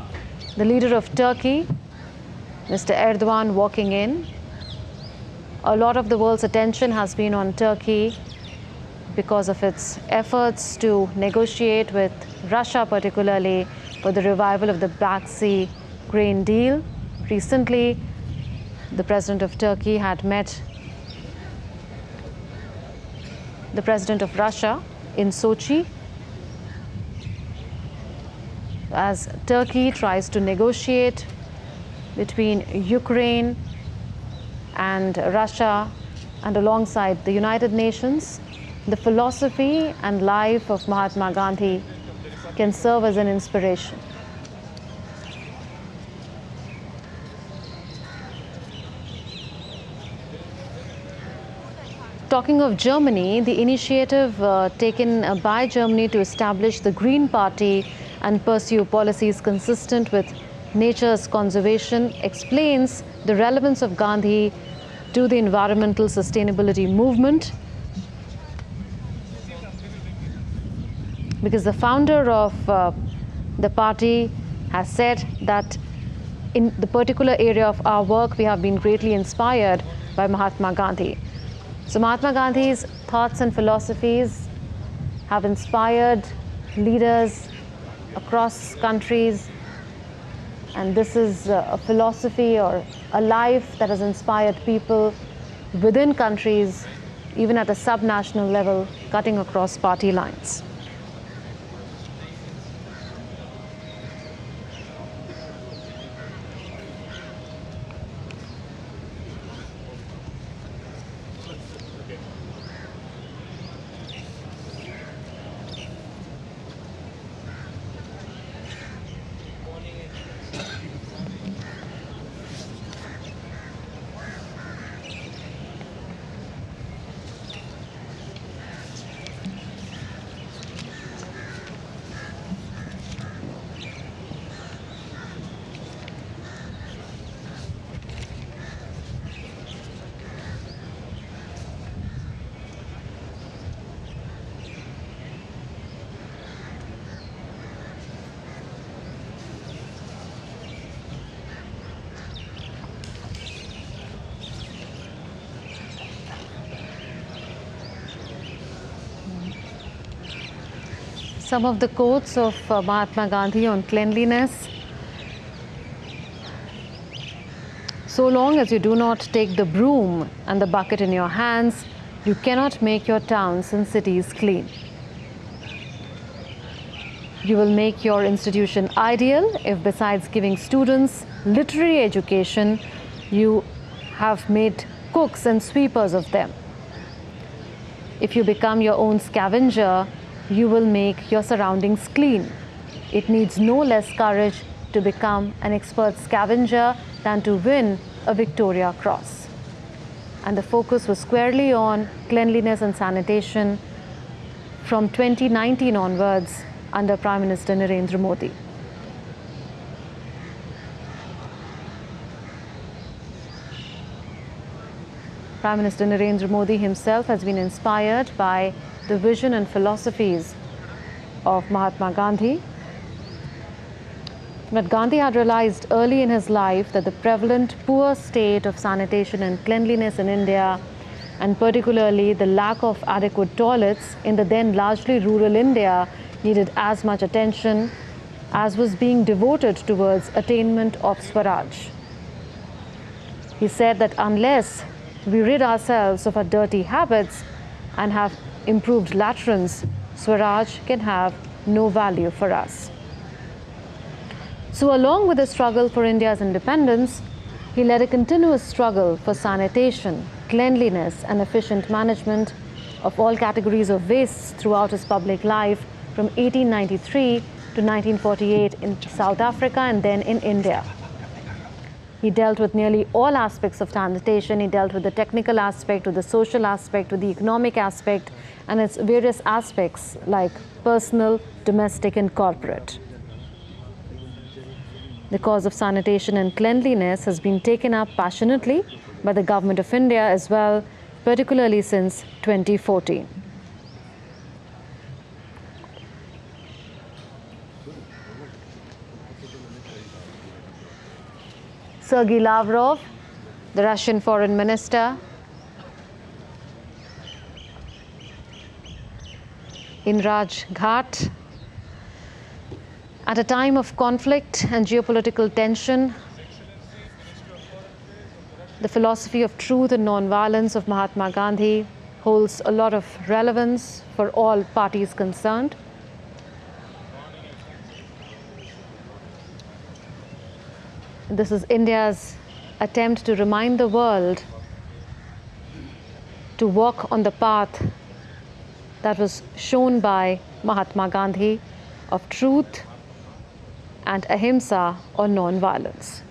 the leader of Turkey, Mr. Erdogan, walking in. A lot of the world's attention has been on Turkey because of its efforts to negotiate with Russia, particularly for the revival of the Black Sea grain deal. Recently, the president of Turkey had met the president of Russia in Sochi as Turkey tries to negotiate between Ukraine and Russia, and alongside the United Nations. The philosophy and life of Mahatma Gandhi can serve as an inspiration. Talking of Germany, the initiative taken by Germany to establish the Green Party and pursue policies consistent with nature's conservation explains the relevance of Gandhi to the environmental sustainability movement, because the founder of the party has said that in the particular area of our work, we have been greatly inspired by Mahatma Gandhi. So Mahatma Gandhi's thoughts and philosophies have inspired leaders across countries, and this is a philosophy or a life that has inspired people within countries, even at a subnational level, cutting across party lines. Some of the quotes of Mahatma Gandhi on cleanliness. So long as you do not take the broom and the bucket in your hands, you cannot make your towns and cities clean. You will make your institution ideal if, besides giving students literary education, you have made cooks and sweepers of them. If you become your own scavenger, you will make your surroundings clean. It needs no less courage to become an expert scavenger than to win a Victoria Cross. And the focus was squarely on cleanliness and sanitation from 2019 onwards under Prime Minister Narendra Modi. Prime Minister Narendra Modi himself has been inspired by the vision and philosophies of Mahatma Gandhi. But Gandhi had realized early in his life that the prevalent poor state of sanitation and cleanliness in India, and particularly the lack of adequate toilets in the then largely rural India, needed as much attention as was being devoted towards attainment of Swaraj. He said that unless we rid ourselves of our dirty habits and have improved latrines, Swaraj can have no value for us. So along with the struggle for India's independence, he led a continuous struggle for sanitation, cleanliness and efficient management of all categories of waste throughout his public life from 1893 to 1948 in South Africa and then in India. He dealt with nearly all aspects of sanitation. He dealt with the technical aspect, with the social aspect, with the economic aspect, and its various aspects like personal, domestic, and corporate. The cause of sanitation and cleanliness has been taken up passionately by the Government of India as well, particularly since 2014. Sergei Lavrov, the Russian foreign minister, in Rajghat. At a time of conflict and geopolitical tension, the philosophy of truth and non-violence of Mahatma Gandhi holds a lot of relevance for all parties concerned. This is India's attempt to remind the world to walk on the path that was shown by Mahatma Gandhi of truth and ahimsa or non-violence.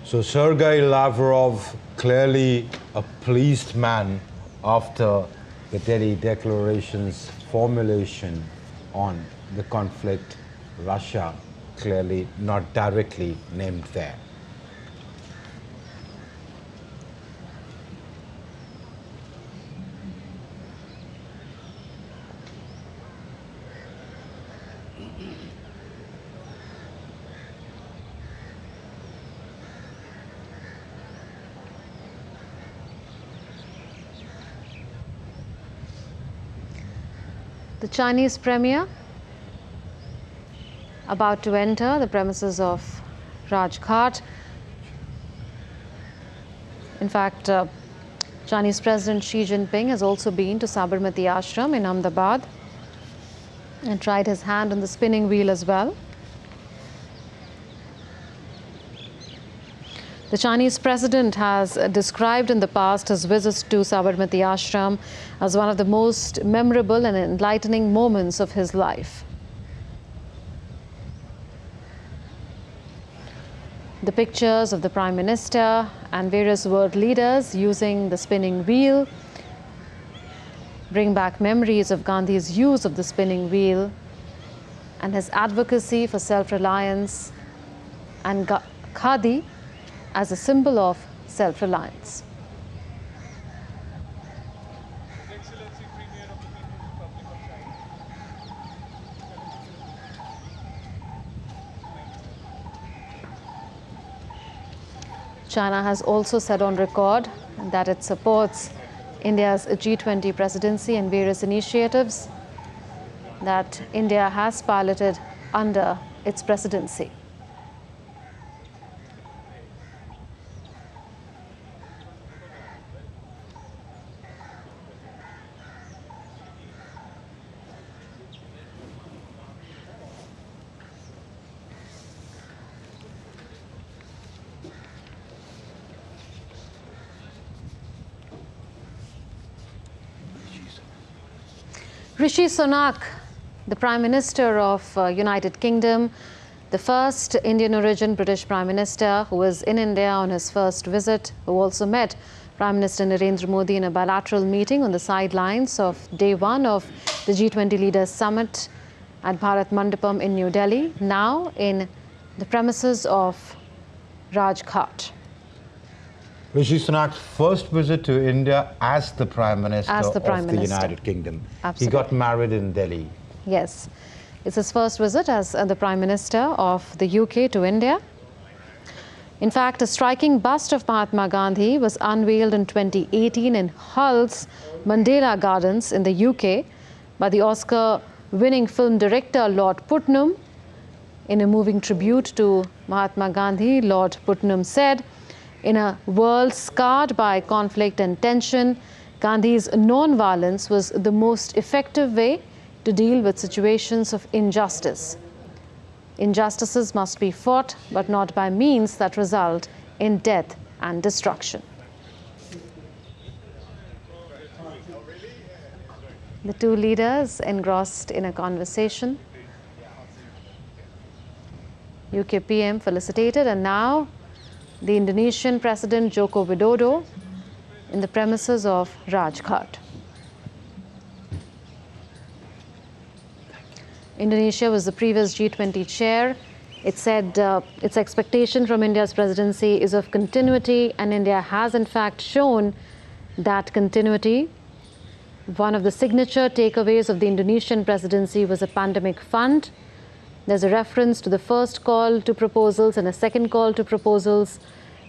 So Sergei Lavrov, clearly a pleased man after the Delhi Declaration's formulation on the conflict, Russia clearly not directly named there. The Chinese premier about to enter the premises of Rajghat. In fact, Chinese President Xi Jinping has also been to Sabarmati Ashram in Ahmedabad and tried his hand on the spinning wheel as well. The Chinese president has described in the past his visits to Sabarmati Ashram as one of the most memorable and enlightening moments of his life. The pictures of the Prime Minister and various world leaders using the spinning wheel bring back memories of Gandhi's use of the spinning wheel and his advocacy for self-reliance and khadi as a symbol of self-reliance. His Excellency Premier of the People's Republic of China. China has also said on record that it supports India's G20 presidency and various initiatives that India has piloted under its presidency. Rishi Sunak, the Prime Minister of United Kingdom, the first Indian origin British Prime Minister who was in India on his first visit, who also met Prime Minister Narendra Modi in a bilateral meeting on the sidelines of day one of the G20 Leaders Summit at Bharat Mandapam in New Delhi, now in the premises of Rajghat. Rishi Sunak's first visit to India as the Prime Minister of the United Kingdom. Absolutely. He got married in Delhi. Yes. It's his first visit as the Prime Minister of the UK to India. In fact, a striking bust of Mahatma Gandhi was unveiled in 2018 in Hull's Mandela Gardens in the UK by the Oscar-winning film director Lord Putnam. In a moving tribute to Mahatma Gandhi, Lord Putnam said, "In a world scarred by conflict and tension, Gandhi's non-violence was the most effective way to deal with situations of injustice. Injustices must be fought, but not by means that result in death and destruction. The two leaders engrossed in a conversation. UK PM felicitated, and now the Indonesian President Joko Widodo in the premises of Rajghat. Indonesia was the previous G20 chair. It said its expectation from India's presidency is of continuity, and India has in fact shown that continuity. One of the signature takeaways of the Indonesian presidency was a pandemic fund. There's a reference to the first call to proposals and a second call to proposals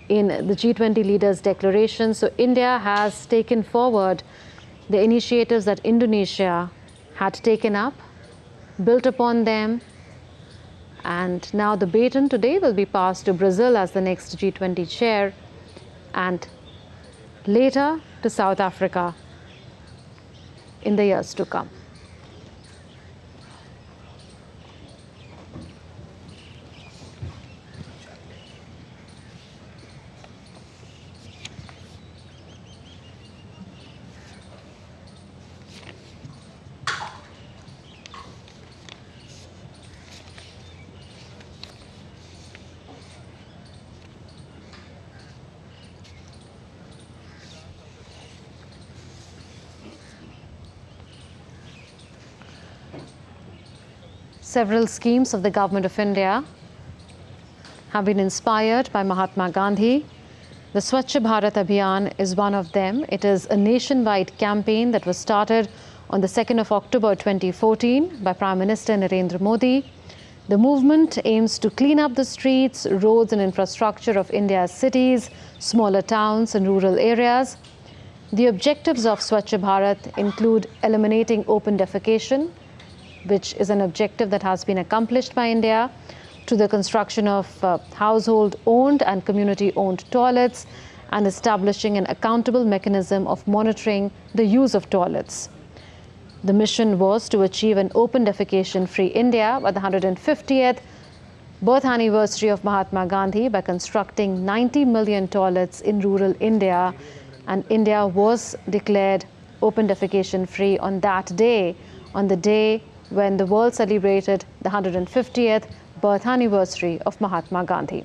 in the G20 leaders' declaration. So India has taken forward the initiatives that Indonesia had taken up, built upon them, and now the baton today will be passed to Brazil as the next G20 chair, and later to South Africa in the years to come. Several schemes of the Government of India have been inspired by Mahatma Gandhi. The Swachh Bharat Abhiyan is one of them. It is a nationwide campaign that was started on the 2nd of October 2014 by Prime Minister Narendra Modi. The movement aims to clean up the streets, roads and infrastructure of India's cities, smaller towns and rural areas. The objectives of Swachh Bharat include eliminating open defecation, which is an objective that has been accomplished by India, to the construction of household-owned and community-owned toilets, and establishing an accountable mechanism of monitoring the use of toilets. The mission was to achieve an open defecation-free India by the 150th birth anniversary of Mahatma Gandhi by constructing 90 million toilets in rural India, and India was declared open defecation-free on that day, on the day when the world celebrated the 150th birth anniversary of Mahatma Gandhi.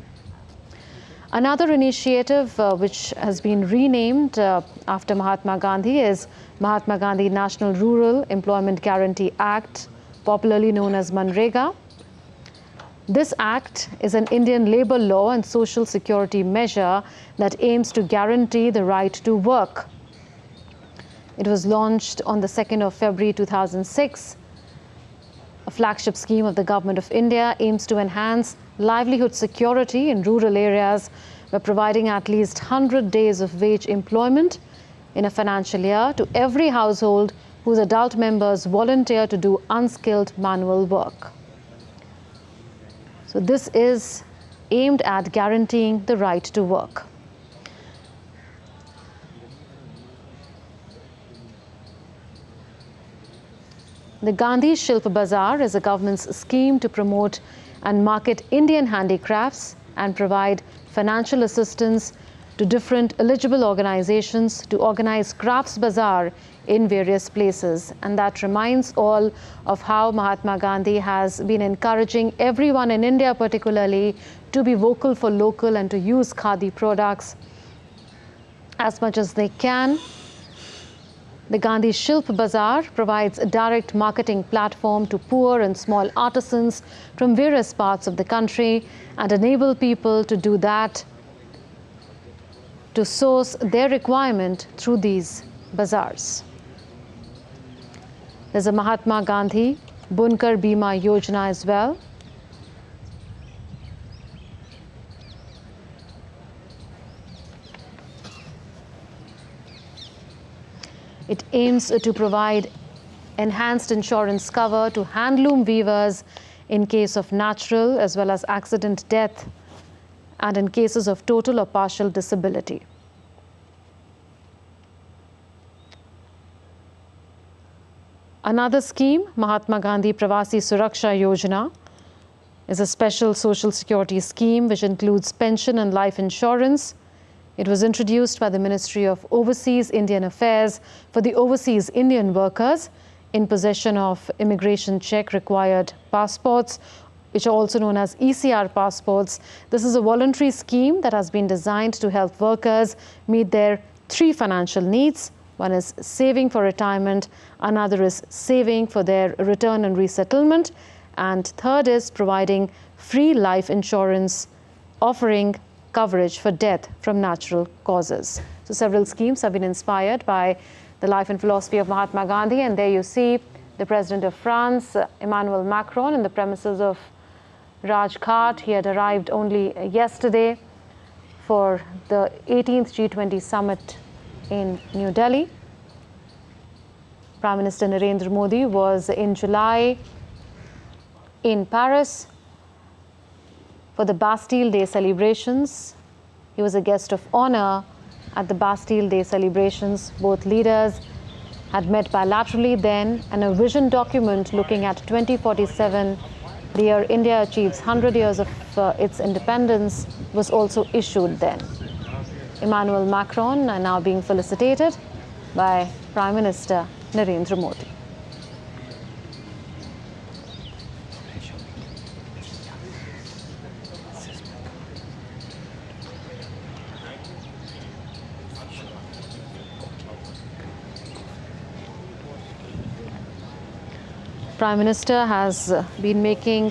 Another initiative which has been renamed after Mahatma Gandhi is Mahatma Gandhi National Rural Employment Guarantee Act, popularly known as Manrega. This act is an Indian labor law and social security measure that aims to guarantee the right to work. It was launched on the 2nd of February 2006. A flagship scheme of the Government of India aims to enhance livelihood security in rural areas by providing at least 100 days of wage employment in a financial year to every household whose adult members volunteer to do unskilled manual work. So this is aimed at guaranteeing the right to work. The Gandhi Shilp Bazaar is a government's scheme to promote and market Indian handicrafts and provide financial assistance to different eligible organizations to organize crafts bazaar in various places. And that reminds all of how Mahatma Gandhi has been encouraging everyone in India particularly to be vocal for local and to use khadi products as much as they can. The Gandhi Shilp Bazaar provides a direct marketing platform to poor and small artisans from various parts of the country and enable people to do that, to source their requirement through these bazaars. There's a Mahatma Gandhi Bunkar Bima Yojana as well. It aims to provide enhanced insurance cover to handloom weavers in case of natural as well as accident death and in cases of total or partial disability. Another scheme, Mahatma Gandhi Pravasi Suraksha Yojana, is a special social security scheme which includes pension and life insurance. It was introduced by the Ministry of Overseas Indian Affairs for the overseas Indian workers in possession of immigration check required passports, which are also known as ECR passports. This is a voluntary scheme that has been designed to help workers meet their three financial needs. One is saving for retirement, another is saving for their return and resettlement, and third is providing free life insurance, offering coverage for death from natural causes. So several schemes have been inspired by the life and philosophy of Mahatma Gandhi, and there you see the President of France, Emmanuel Macron, in the premises of Rajghat. He had arrived only yesterday for the 18th G20 Summit in New Delhi. Prime Minister Narendra Modi was in July in Paris for the Bastille Day celebrations. He was a guest of honor at the Bastille Day celebrations. Both leaders had met bilaterally then, and a vision document looking at 2047, the year India achieves 100 years of its independence, was also issued then. Emmanuel Macron are now being felicitated by Prime Minister Narendra Modi. Prime Minister has been making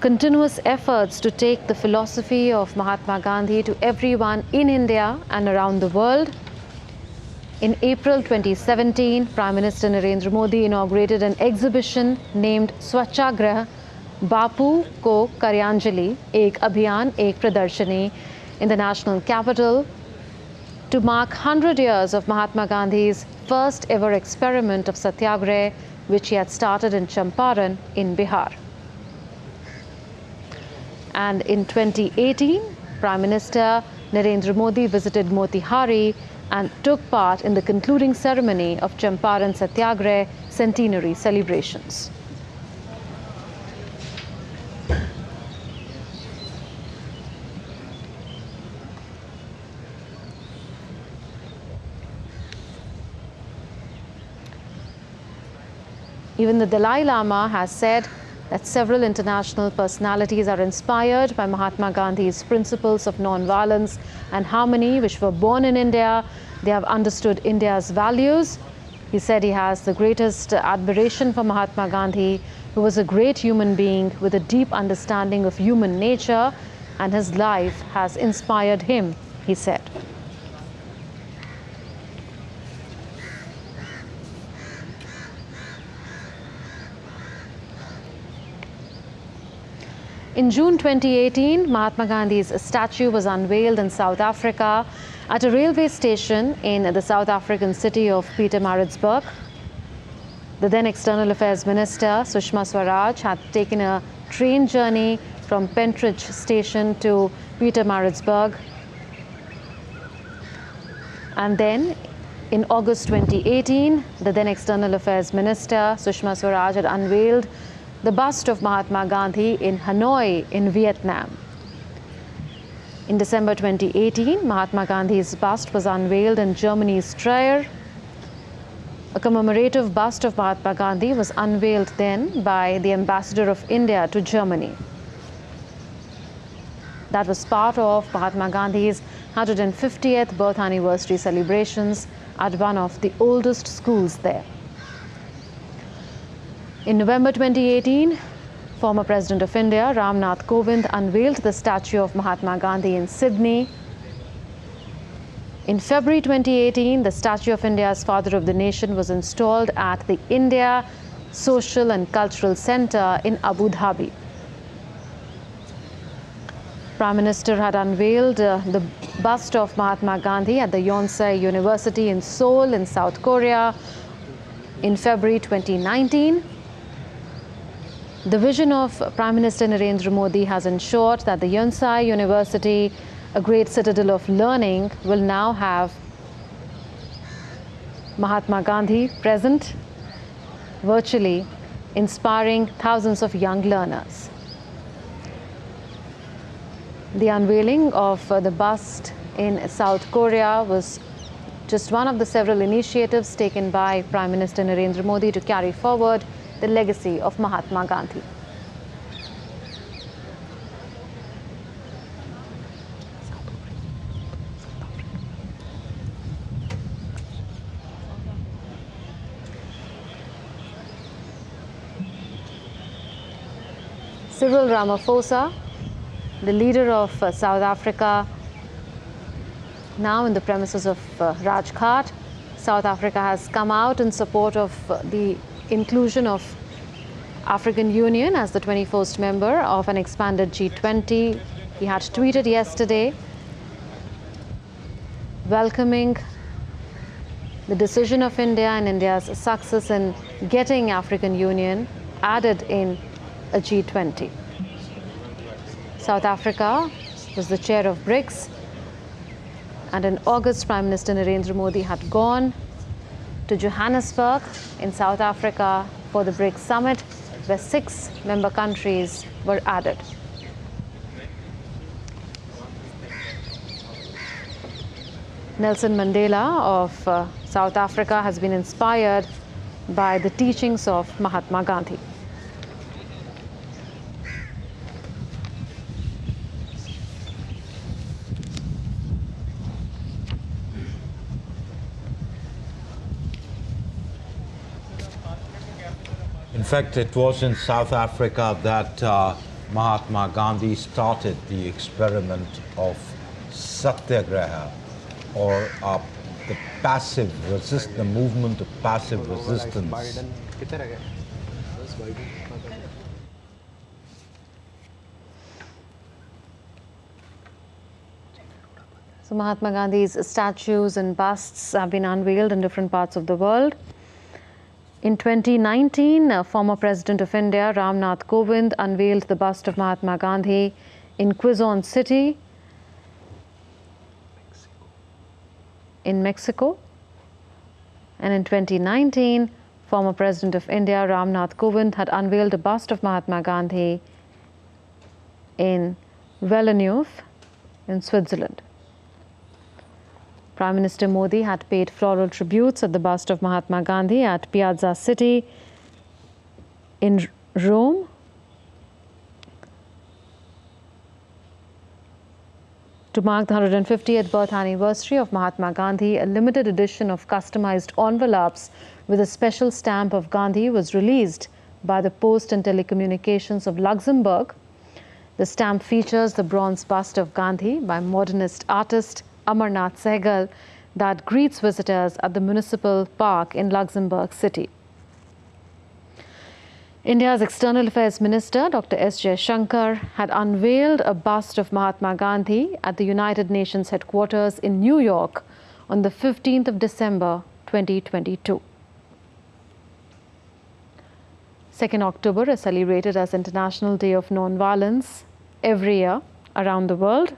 continuous efforts to take the philosophy of Mahatma Gandhi to everyone in India and around the world. In April 2017, Prime Minister Narendra Modi inaugurated an exhibition named Swachhagrah Bapu Ko Karyanjali, Ek Abhiyan, Ek Pradarshani in the national capital to mark 100 years of Mahatma Gandhi's first ever experiment of Satyagrah, which he had started in Champaran in Bihar. And in 2018, Prime Minister Narendra Modi visited Motihari and took part in the concluding ceremony of Champaran Satyagrah centenary celebrations. Even the Dalai Lama has said that several international personalities are inspired by Mahatma Gandhi's principles of non-violence and harmony, which were born in India. They have understood India's values. He said he has the greatest admiration for Mahatma Gandhi, who was a great human being with a deep understanding of human nature, and his life has inspired him, he said. In June 2018, Mahatma Gandhi's statue was unveiled in South Africa at a railway station in the South African city of Pietermaritzburg. The then External Affairs Minister, Sushma Swaraj, had taken a train journey from Pentridge Station to Pietermaritzburg. And then, in August 2018, the then External Affairs Minister, Sushma Swaraj, had unveiled the bust of Mahatma Gandhi in Hanoi in Vietnam. In December 2018, Mahatma Gandhi's bust was unveiled in Germany's Trier. A commemorative bust of Mahatma Gandhi was unveiled then by the Ambassador of India to Germany. That was part of Mahatma Gandhi's 150th birth anniversary celebrations at one of the oldest schools there. In November 2018, former President of India, Ram Nath Kovind, unveiled the statue of Mahatma Gandhi in Sydney. In February 2018, the statue of India's Father of the Nation was installed at the India Social and Cultural Centre in Abu Dhabi. Prime Minister had unveiled the bust of Mahatma Gandhi at the Yonsei University in Seoul in South Korea in February 2019. The vision of Prime Minister Narendra Modi has ensured that the Yonsei University, a great citadel of learning, will now have Mahatma Gandhi present virtually inspiring thousands of young learners. The unveiling of the bust in South Korea was just one of the several initiatives taken by Prime Minister Narendra Modi to carry forward the legacy of Mahatma Gandhi. Cyril Ramaphosa, the leader of South Africa, now in the premises of Rajghat. South Africa has come out in support of the inclusion of African Union as the 21st member of an expanded G20. He had tweeted yesterday welcoming the decision of India and India's success in getting African Union added in a G20. South Africa was the chair of BRICS, and in August, Prime Minister Narendra Modi had gone to Johannesburg in South Africa for the BRICS Summit, where 6 member countries were added. Nelson Mandela of South Africa has been inspired by the teachings of Mahatma Gandhi. In fact, it was in South Africa that Mahatma Gandhi started the experiment of satyagraha, or the passive resist, the movement of passive resistance. So Mahatma Gandhi's statues and busts have been unveiled in different parts of the world. In 2019, former President of India, Ram Nath Kovind, unveiled the bust of Mahatma Gandhi in Quezon City in Mexico. And in 2019, former President of India, Ram Nath Kovind, had unveiled a bust of Mahatma Gandhi in Villeneuve in Switzerland. Prime Minister Modi had paid floral tributes at the bust of Mahatma Gandhi at Piazza City in Rome. To mark the 150th birth anniversary of Mahatma Gandhi, a limited edition of customized envelopes with a special stamp of Gandhi was released by the Post and Telecommunications of Luxembourg. The stamp features the bronze bust of Gandhi by modernist artist Amarnath Sehgal that greets visitors at the municipal park in Luxembourg City. India's External Affairs Minister, Dr. S. Jaishankar, had unveiled a bust of Mahatma Gandhi at the United Nations headquarters in New York on the 15th of December 2022. 2nd October is celebrated as International Day of Non-Violence every year around the world.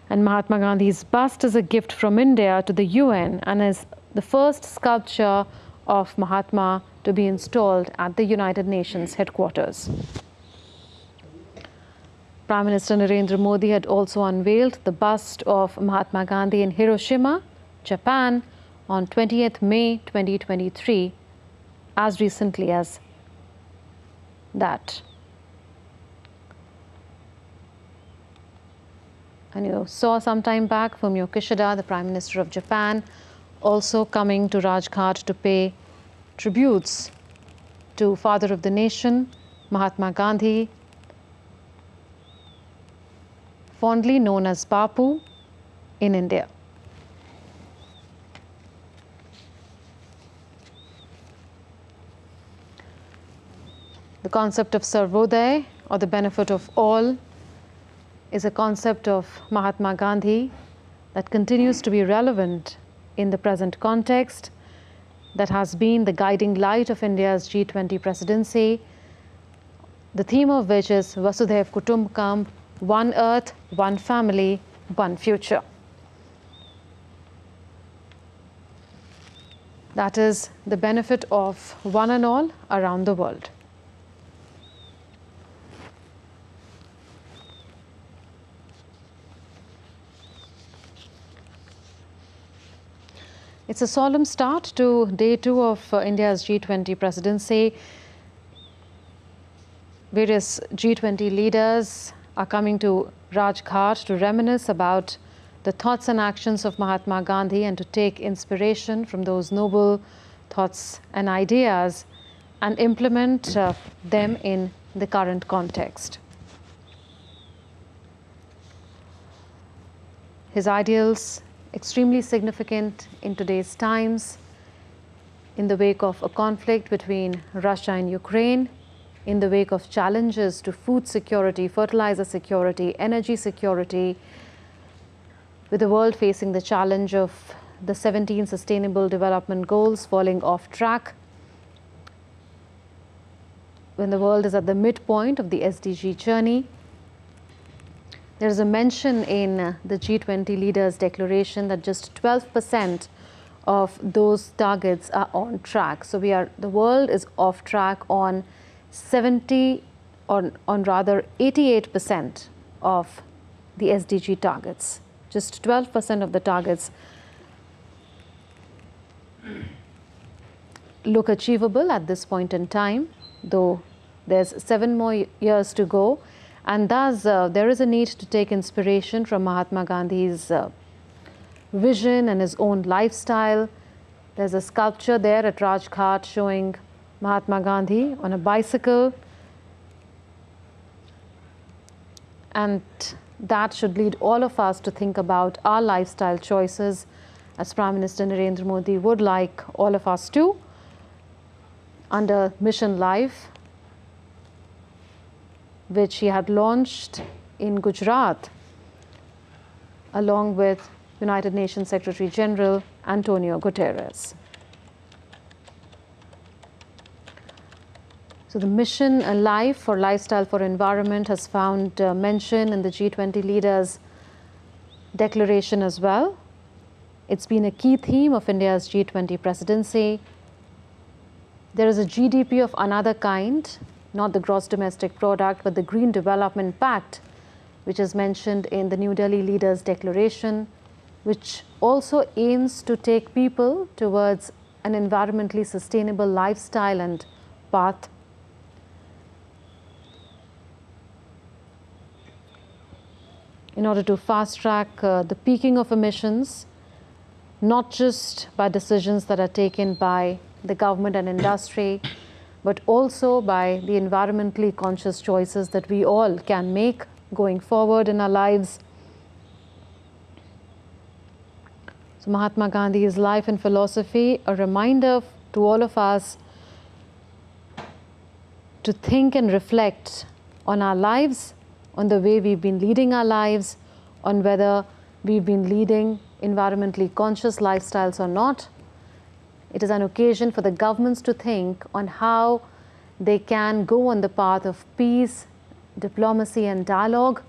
And Mahatma Gandhi's bust is a gift from India to the UN and is the first sculpture of Mahatma to be installed at the United Nations headquarters. Prime Minister Narendra Modi had also unveiled the bust of Mahatma Gandhi in Hiroshima, Japan, on 20th May 2023, as recently as that. And you saw some time back Fumio Kishida, the Prime Minister of Japan, also coming to Rajghat to pay tributes to Father of the Nation, Mahatma Gandhi, fondly known as Bapu in India. The concept of Sarvodaya, or the benefit of all, is a concept of Mahatma Gandhi that continues to be relevant in the present context, that has been the guiding light of India's G20 presidency, the theme of which is Vasudhaiv Kutumbakam, one earth, one family, one future. That is the benefit of one and all around the world. It's a solemn start to day 2 of India's G20 presidency. Various G20 leaders are coming to Rajghat to reminisce about the thoughts and actions of Mahatma Gandhi and to take inspiration from those noble thoughts and ideas and implement them in the current context. His ideals extremely significant in today's times, in the wake of a conflict between Russia and Ukraine, in the wake of challenges to food security, fertilizer security, energy security, with the world facing the challenge of the 17 Sustainable Development Goals falling off track, when the world is at the midpoint of the SDG journey. There is a mention in the G20 leaders' declaration that just 12% of those targets are on track. So the world is off track on 88% of the SDG targets. Just 12% of the targets look achievable at this point in time, though there's 7 more years to go. And thus, there is a need to take inspiration from Mahatma Gandhi's vision and his own lifestyle. There's a sculpture there at Rajghat showing Mahatma Gandhi on a bicycle. And that should lead all of us to think about our lifestyle choices, as Prime Minister Narendra Modi would like all of us to, under Mission Life, which he had launched in Gujarat along with United Nations Secretary General Antonio Guterres. So the mission Life for Lifestyle for Environment has found mention in the G20 leaders' declaration as well. It's been a key theme of India's G20 presidency. There is a GDP of another kind, not the gross domestic product, but the Green Development Pact, which is mentioned in the New Delhi leaders' declaration, which also aims to take people towards an environmentally sustainable lifestyle and path. In order to fast track the peaking of emissions, not just by decisions that are taken by the government and industry, but also by the environmentally conscious choices that we all can make going forward in our lives. So Mahatma Gandhi's life and philosophy, a reminder to all of us to think and reflect on our lives, on the way we've been leading our lives, on whether we've been leading environmentally conscious lifestyles or not. It is an occasion for the governments to think on how they can go on the path of peace, diplomacy and dialogue,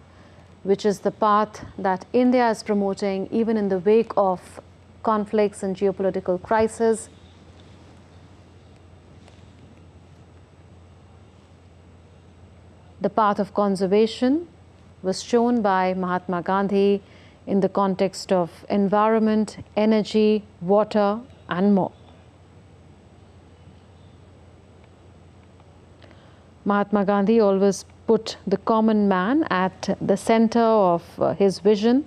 which is the path that India is promoting even in the wake of conflicts and geopolitical crisis. The path of conservation was shown by Mahatma Gandhi in the context of environment, energy, water and more. Mahatma Gandhi always put the common man at the center of his vision.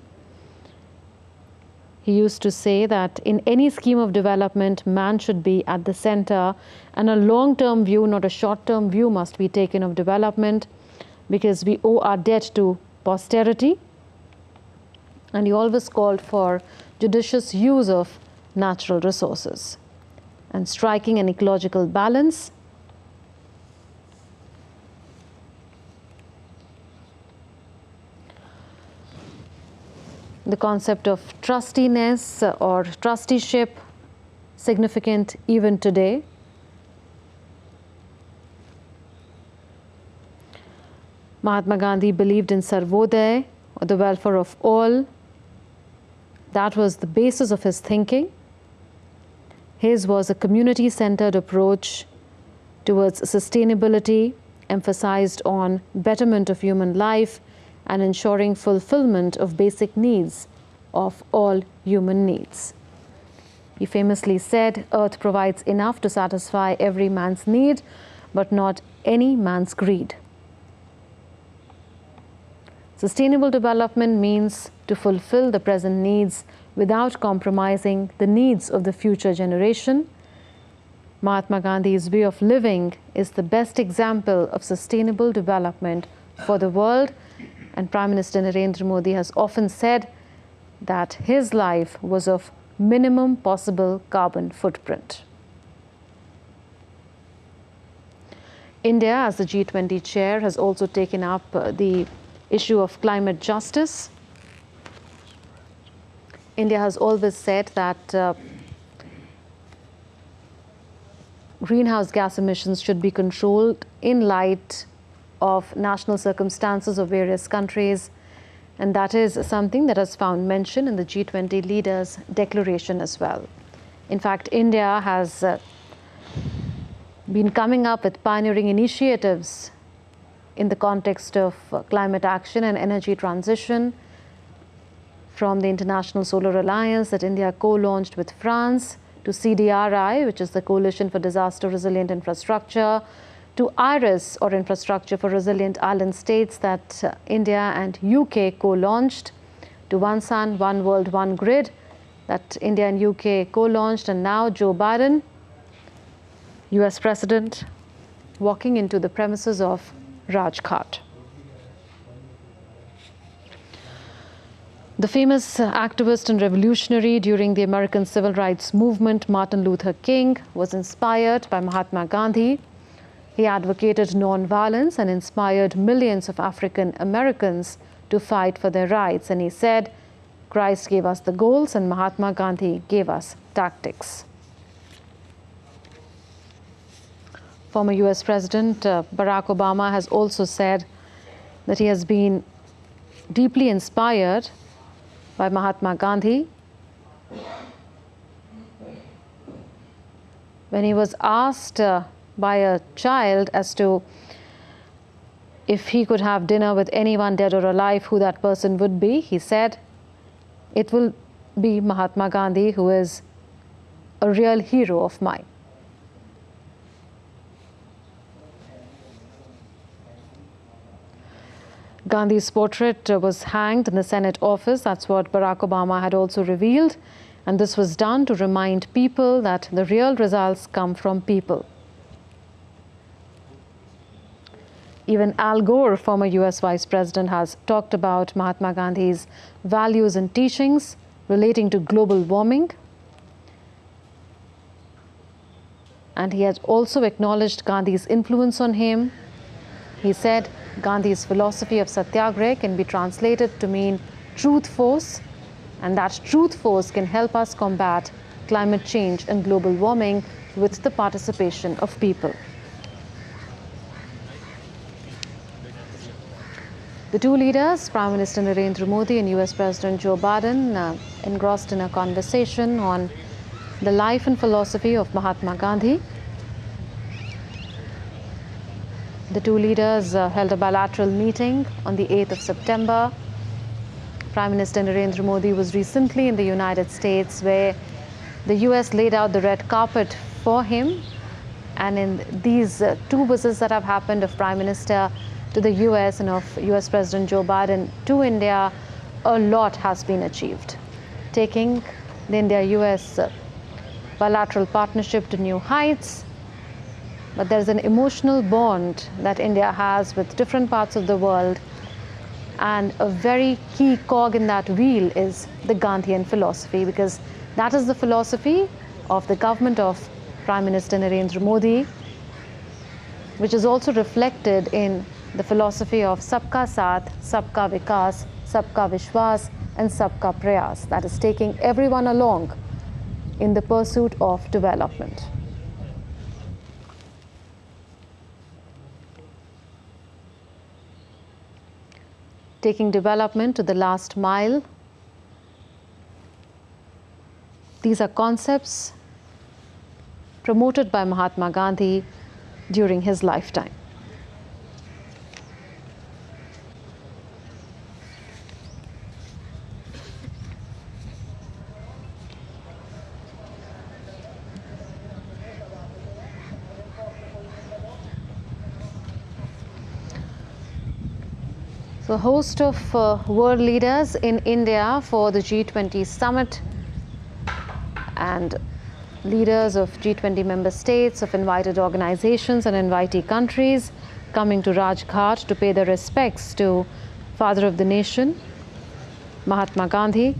He used to say that in any scheme of development, man should be at the center, and a long-term view, not a short-term view, must be taken of development, because we owe our debt to posterity. And he always called for judicious use of natural resources and striking an ecological balance. The concept of trustiness or trusteeship, significant even today. Mahatma Gandhi believed in Sarvodaya, or the welfare of all. That was the basis of his thinking. His was a community-centered approach towards sustainability, emphasized on betterment of human life and ensuring fulfillment of basic needs of all human needs. He famously said, "Earth provides enough to satisfy every man's need, but not any man's greed." Sustainable development means to fulfill the present needs without compromising the needs of the future generation. Mahatma Gandhi's way of living is the best example of sustainable development for the world, and Prime Minister Narendra Modi has often said that his life was of minimum possible carbon footprint. India, as the G20 chair, has also taken up the issue of climate justice. India has always said that greenhouse gas emissions should be controlled in light of national circumstances of various countries, and that is something that has found mention in the G20 leaders' declaration as well. In fact, India has been coming up with pioneering initiatives in the context of climate action and energy transition, from the International Solar Alliance that India co-launched with France, to CDRI, which is the Coalition for Disaster Resilient Infrastructure, to IRIS, or Infrastructure for Resilient Island States, that India and UK co-launched, to One Sun, One World, One Grid, that India and UK co-launched, and now Joe Biden, US President, walking into the premises of Rajghat. The famous activist and revolutionary during the American Civil Rights Movement, Martin Luther King, was inspired by Mahatma Gandhi. He advocated non-violence and inspired millions of African Americans to fight for their rights. And he said, "Christ gave us the goals and Mahatma Gandhi gave us tactics." Former US President Barack Obama has also said that he has been deeply inspired by Mahatma Gandhi. When he was asked by a child as to if he could have dinner with anyone dead or alive, who that person would be, he said, "It will be Mahatma Gandhi, who is a real hero of mine." Gandhi's portrait was hanged in the Senate office. That's what Barack Obama had also revealed. And this was done to remind people that the real results come from people. Even Al Gore, former US Vice President, has talked about Mahatma Gandhi's values and teachings relating to global warming. And he had also acknowledged Gandhi's influence on him. He said, "Gandhi's philosophy of satyagraha can be translated to mean truth force, and that truth force can help us combat climate change and global warming with the participation of people." The two leaders, Prime Minister Narendra Modi and US President Joe Biden, engrossed in a conversation on the life and philosophy of Mahatma Gandhi. The two leaders held a bilateral meeting on the 8th of September. Prime Minister Narendra Modi was recently in the United States, where the US laid out the red carpet for him. And in these two visits that have happened of Prime Minister to the US and of US President Joe Biden to India, a lot has been achieved, taking the India-US bilateral partnership to new heights. But there's an emotional bond that India has with different parts of the world, and a very key cog in that wheel is the Gandhian philosophy, because that is the philosophy of the government of Prime Minister Narendra Modi, which is also reflected in the philosophy of Sabka Saath, Sabka Vikas, Sabka Vishwas, and Sabka Prayas, that is taking everyone along in the pursuit of development. Taking development to the last mile. These are concepts promoted by Mahatma Gandhi during his lifetime. So a host of world leaders in India for the G20 Summit, and leaders of G20 member states, of invited organizations and invitee countries coming to Rajghat to pay their respects to Father of the Nation, Mahatma Gandhi.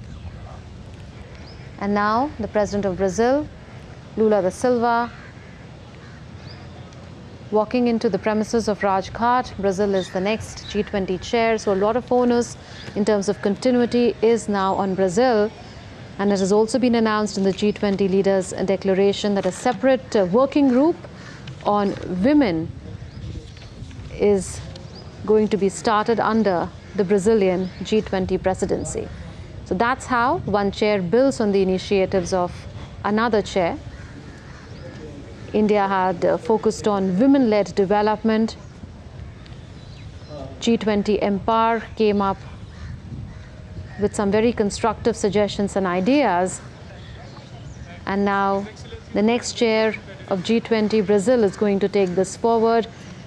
And now the President of Brazil, Lula da Silva, walking into the premises of Rajghat. Brazil is the next G20 chair, so a lot of onus in terms of continuity is now on Brazil. And it has also been announced in the G20 leaders' declaration that a separate working group on women is going to be started under the Brazilian G20 presidency. So that's how one chair builds on the initiatives of another chair. India had focused on women-led development. G20 Empower came up with some very constructive suggestions and ideas. And now the next chair of G20 Brazil is going to take this forward.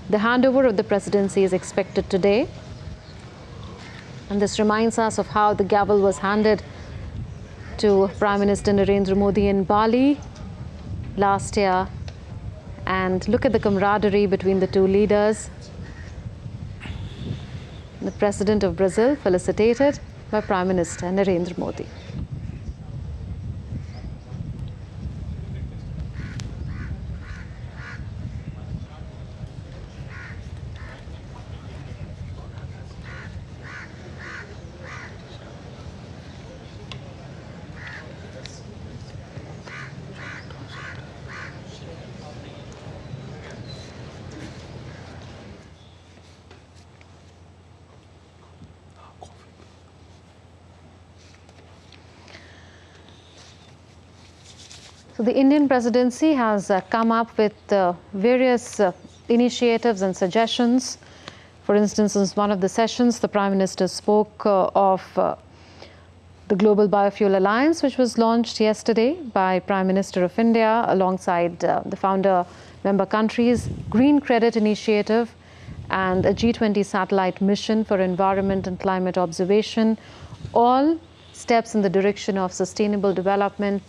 The handover of the presidency is expected today. And this reminds us of how the gavel was handed to Prime Minister Narendra Modi in Bali last year. And look at the camaraderie between the two leaders. The President of Brazil felicitated by Prime Minister Narendra Modi. So the Indian presidency has come up with various initiatives and suggestions. For instance, in one of the sessions, the Prime Minister spoke of the Global Biofuel Alliance, which was launched yesterday by Prime Minister of India alongside the founder member countries, Green Credit Initiative, and a G20 satellite mission for environment and climate observation, all steps in the direction of sustainable development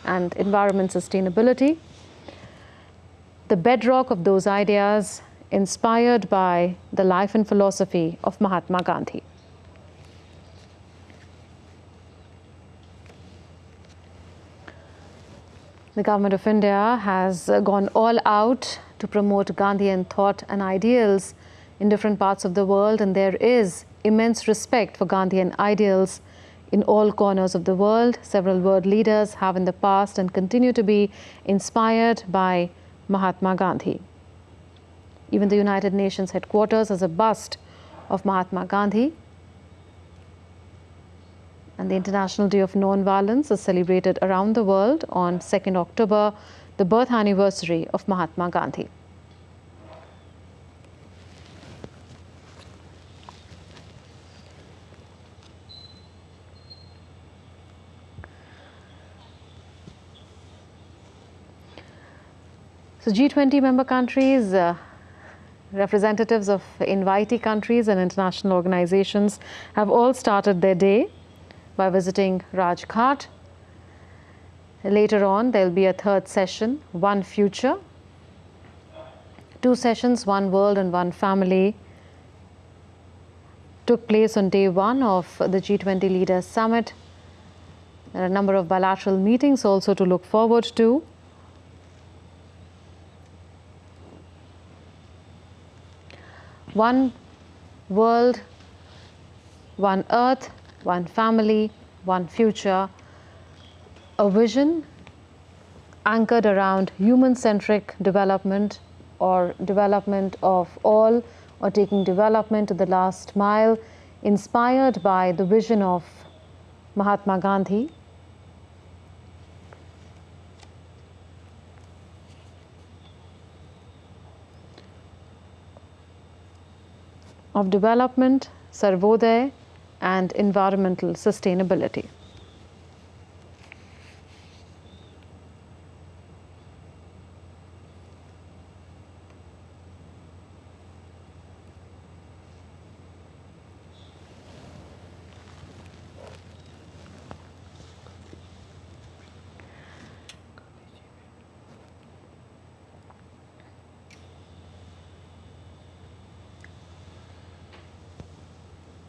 and environment sustainability. The bedrock of those ideas inspired by the life and philosophy of Mahatma Gandhi. The government of India has gone all out to promote Gandhian thought and ideals in different parts of the world, and there is immense respect for Gandhian ideals in all corners of the world. Several world leaders have in the past and continue to be inspired by Mahatma Gandhi. Even the United Nations headquarters has a bust of Mahatma Gandhi. And the International Day of Non-Violence is celebrated around the world on 2nd October, the birth anniversary of Mahatma Gandhi. So G20 member countries, representatives of invitee countries and international organizations have all started their day by visiting Rajghat. Later on, there will be a third session, One Future. Two sessions, One World and One Family, took place on day one of the G20 Leaders Summit. There are a number of bilateral meetings also to look forward to. One world, one earth, one family, one future, a vision anchored around human-centric development or development of all, or taking development to the last mile, inspired by the vision of Mahatma Gandhi. Of development, Sarvodaya, and environmental sustainability.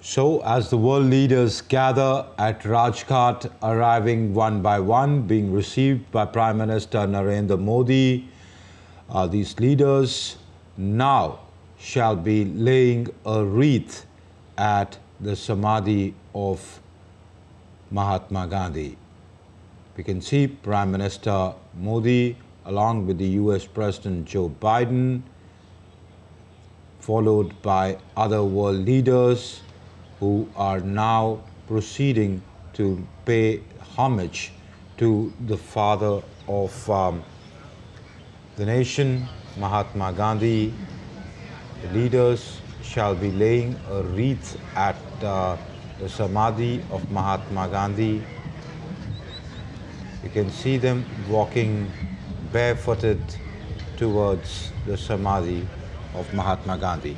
So, as the world leaders gather at Rajghat, arriving one by one, being received by Prime Minister Narendra Modi, these leaders now shall be laying a wreath at the Samadhi of Mahatma Gandhi. We can see Prime Minister Modi along with the US President Joe Biden, followed by other world leaders who are now proceeding to pay homage to the father of the nation, Mahatma Gandhi. The leaders shall be laying a wreath at the Samadhi of Mahatma Gandhi. You can see them walking barefooted towards the Samadhi of Mahatma Gandhi.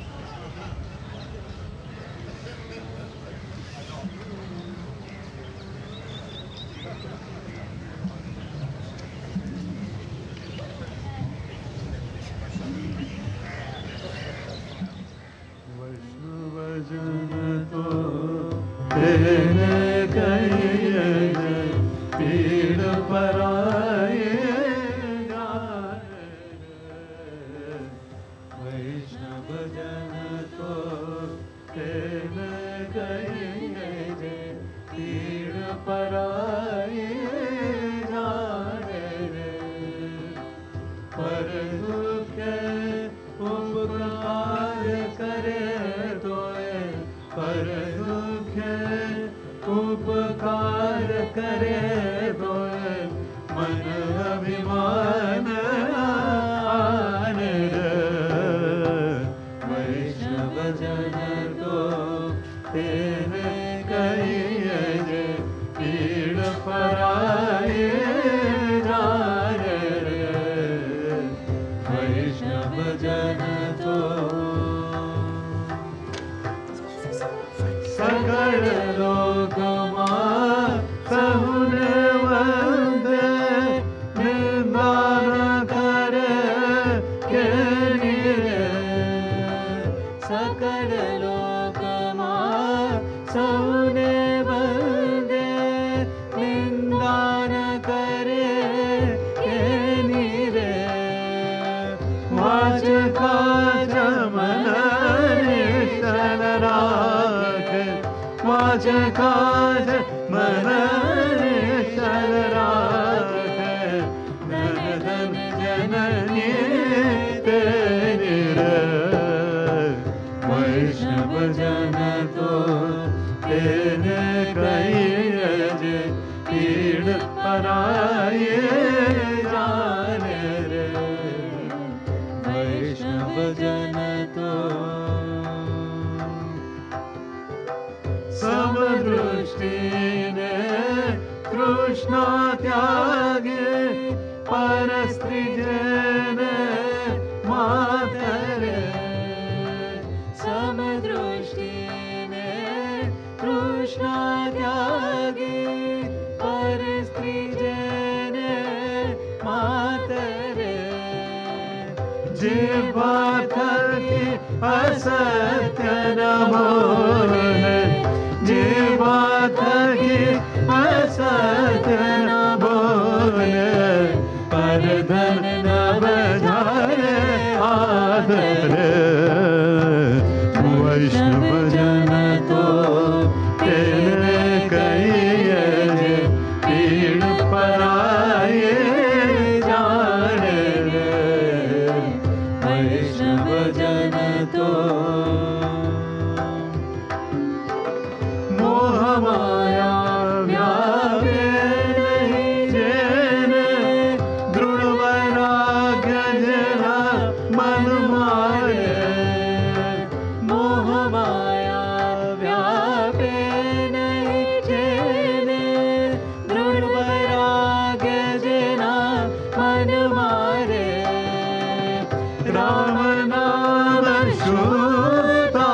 Ram Nam Shuta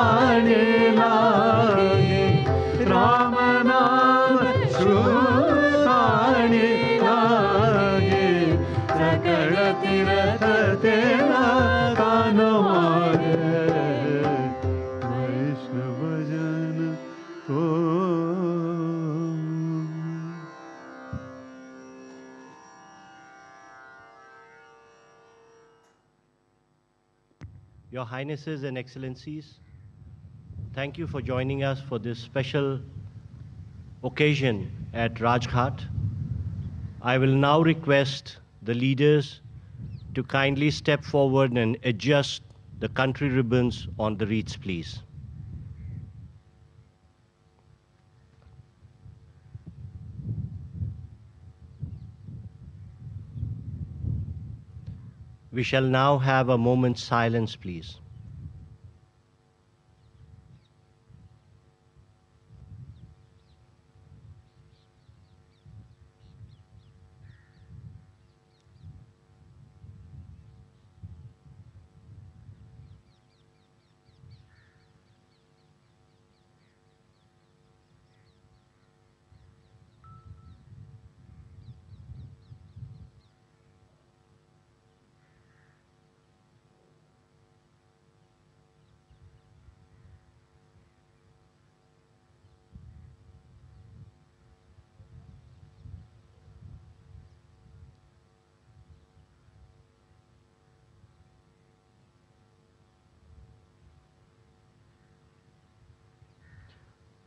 Your Highnesses and Excellencies, thank you for joining us for this special occasion at Rajghat. I will now request the leaders to kindly step forward and adjust the country ribbons on the wreaths, please. We shall now have a moment's silence, please.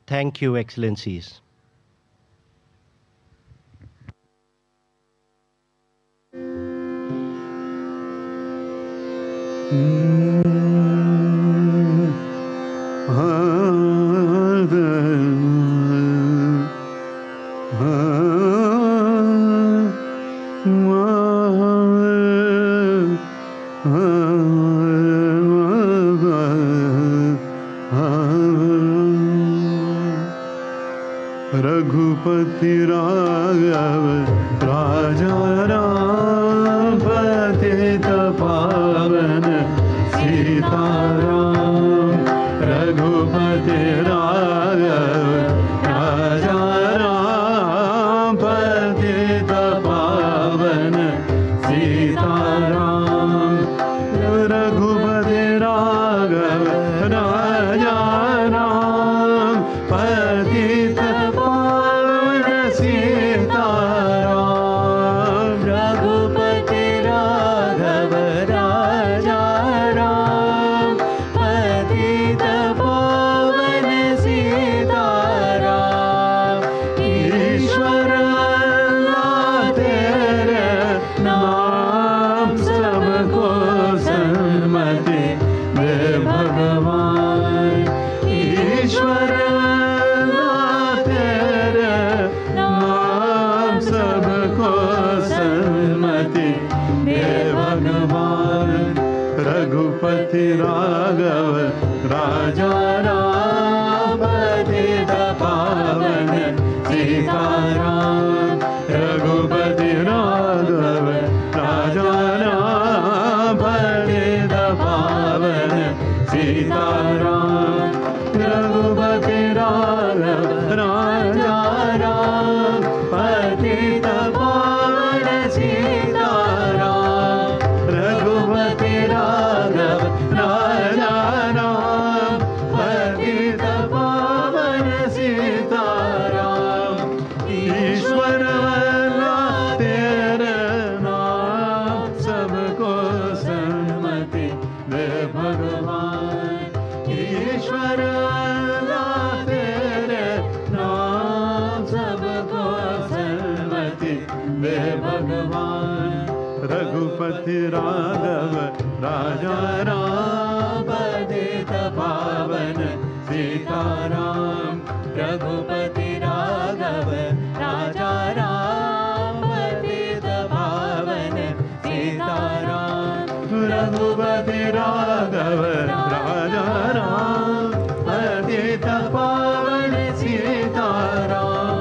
Thank you, Excellencies. Raghupati Raghav राजा राम पतित पावन सीताराम रघुपति राघव राजा राम पतित पावन सीताराम रघुपति राघव राजा राम पतित रघुपति राघव राजा राम पतित पावन सीताराम रघुपति राघव राजा राम पतित पावन सीताराम रघुपति राघव राजा राम पतित पावन सीताराम रघुपति राघव राजा राम पतित पावन सीताराम ईश्वर अल्लाह तेरे नाम सबको सन्मति दे भगवान ईश्वर अल्लाह तेरे नाम सबको सन्मति दे भगवान रघुपति राघव राजा राम पतित पावन सीताराम रघुपति राघव राजा राम पतित पावन सीताराम रघुपति राघव राजा राम पतित पावन सीताराम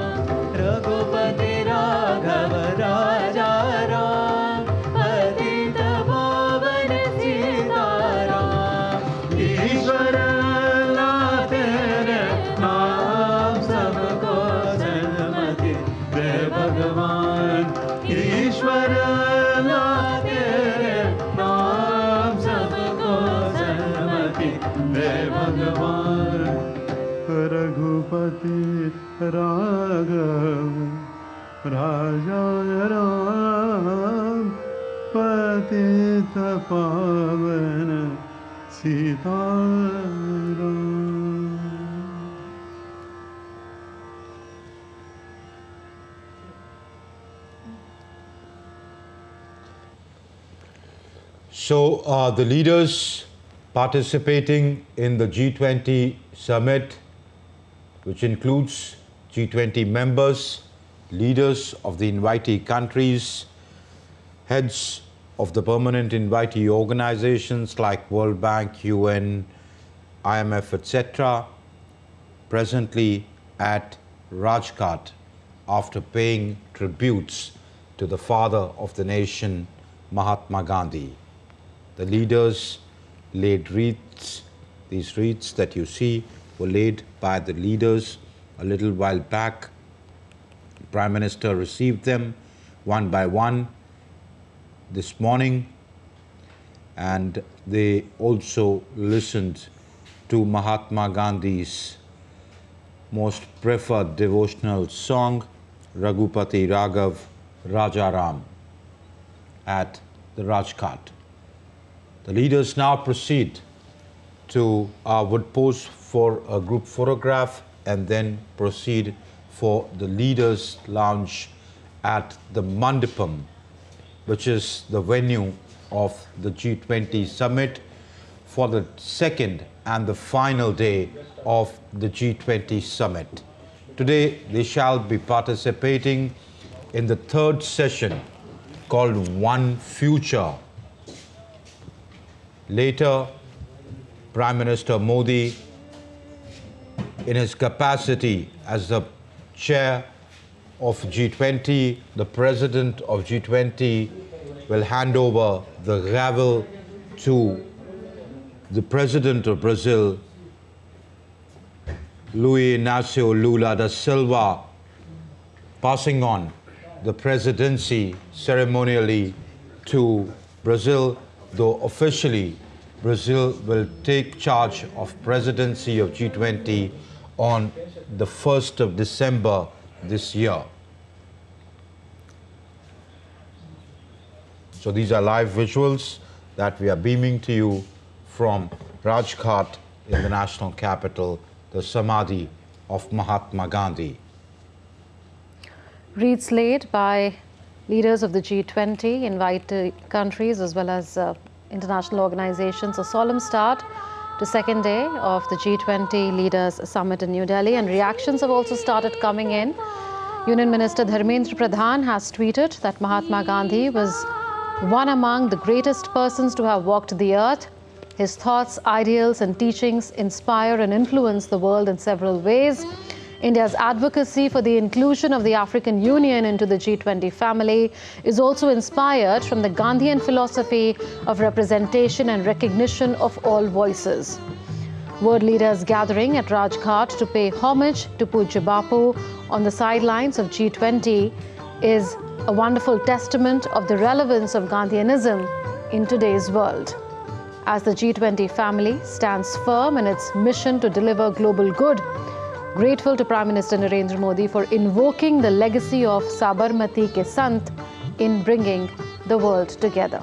रघुपति राघव राजा राम पतित पावन सीताराम ईश्वर अल्लाह तेरे नाम सबको सन्मति दे भगवान ईश्वर अल्लाह तेरे नाम सबको सन्मति दे भगवान रघुपति राघव राजा राम पतित पावन Sitaram. So the leaders participating in the G20 Summit, which includes G20 members, leaders of the invitee countries, heads of the permanent invitee organizations like World Bank, UN, IMF, etc., presently at Rajghat after paying tributes to the father of the nation, Mahatma Gandhi. The leaders laid wreaths. These wreaths that you see were laid by the leaders a little while back. The Prime Minister received them one by one this morning, and they also listened to Mahatma Gandhi's most preferred devotional song, Raghupati Raghav Rajaram, at the Rajghat. The leaders now proceed to would pose for a group photograph and then proceed for the leaders' lounge at the Mandapam, which is the venue of the G20 Summit, for the second and the final day of the G20 Summit. Today, they shall be participating in the third session called One Future. Later, Prime Minister Modi, in his capacity as the chair of G20, the president of G20, will hand over the gavel to the president of Brazil, Luiz Inácio Lula da Silva, passing on the presidency ceremonially to Brazil, though officially Brazil will take charge of presidency of G20 on the 1st of December this year. So these are live visuals that we are beaming to you from Rajghat in the national capital, the Samadhi of Mahatma Gandhi. Wreaths laid by leaders of the G20, invitee countries as well as international organizations. A solemn start to second day of the G20 Leaders Summit in New Delhi, and reactions have also started coming in. Union Minister Dharmendra Pradhan has tweeted that Mahatma Gandhi was one among the greatest persons to have walked the earth. His thoughts, ideals and teachings inspire and influence the world in several ways. India's advocacy for the inclusion of the African Union into the G20 family is also inspired from the Gandhian philosophy of representation and recognition of all voices. World leaders gathering at Rajghat to pay homage to Pujya Bapu on the sidelines of G20 is a wonderful testament of the relevance of Gandhianism in today's world. As the G20 family stands firm in its mission to deliver global good, grateful to Prime Minister Narendra Modi for invoking the legacy of Sabarmati ke Sant in bringing the world together.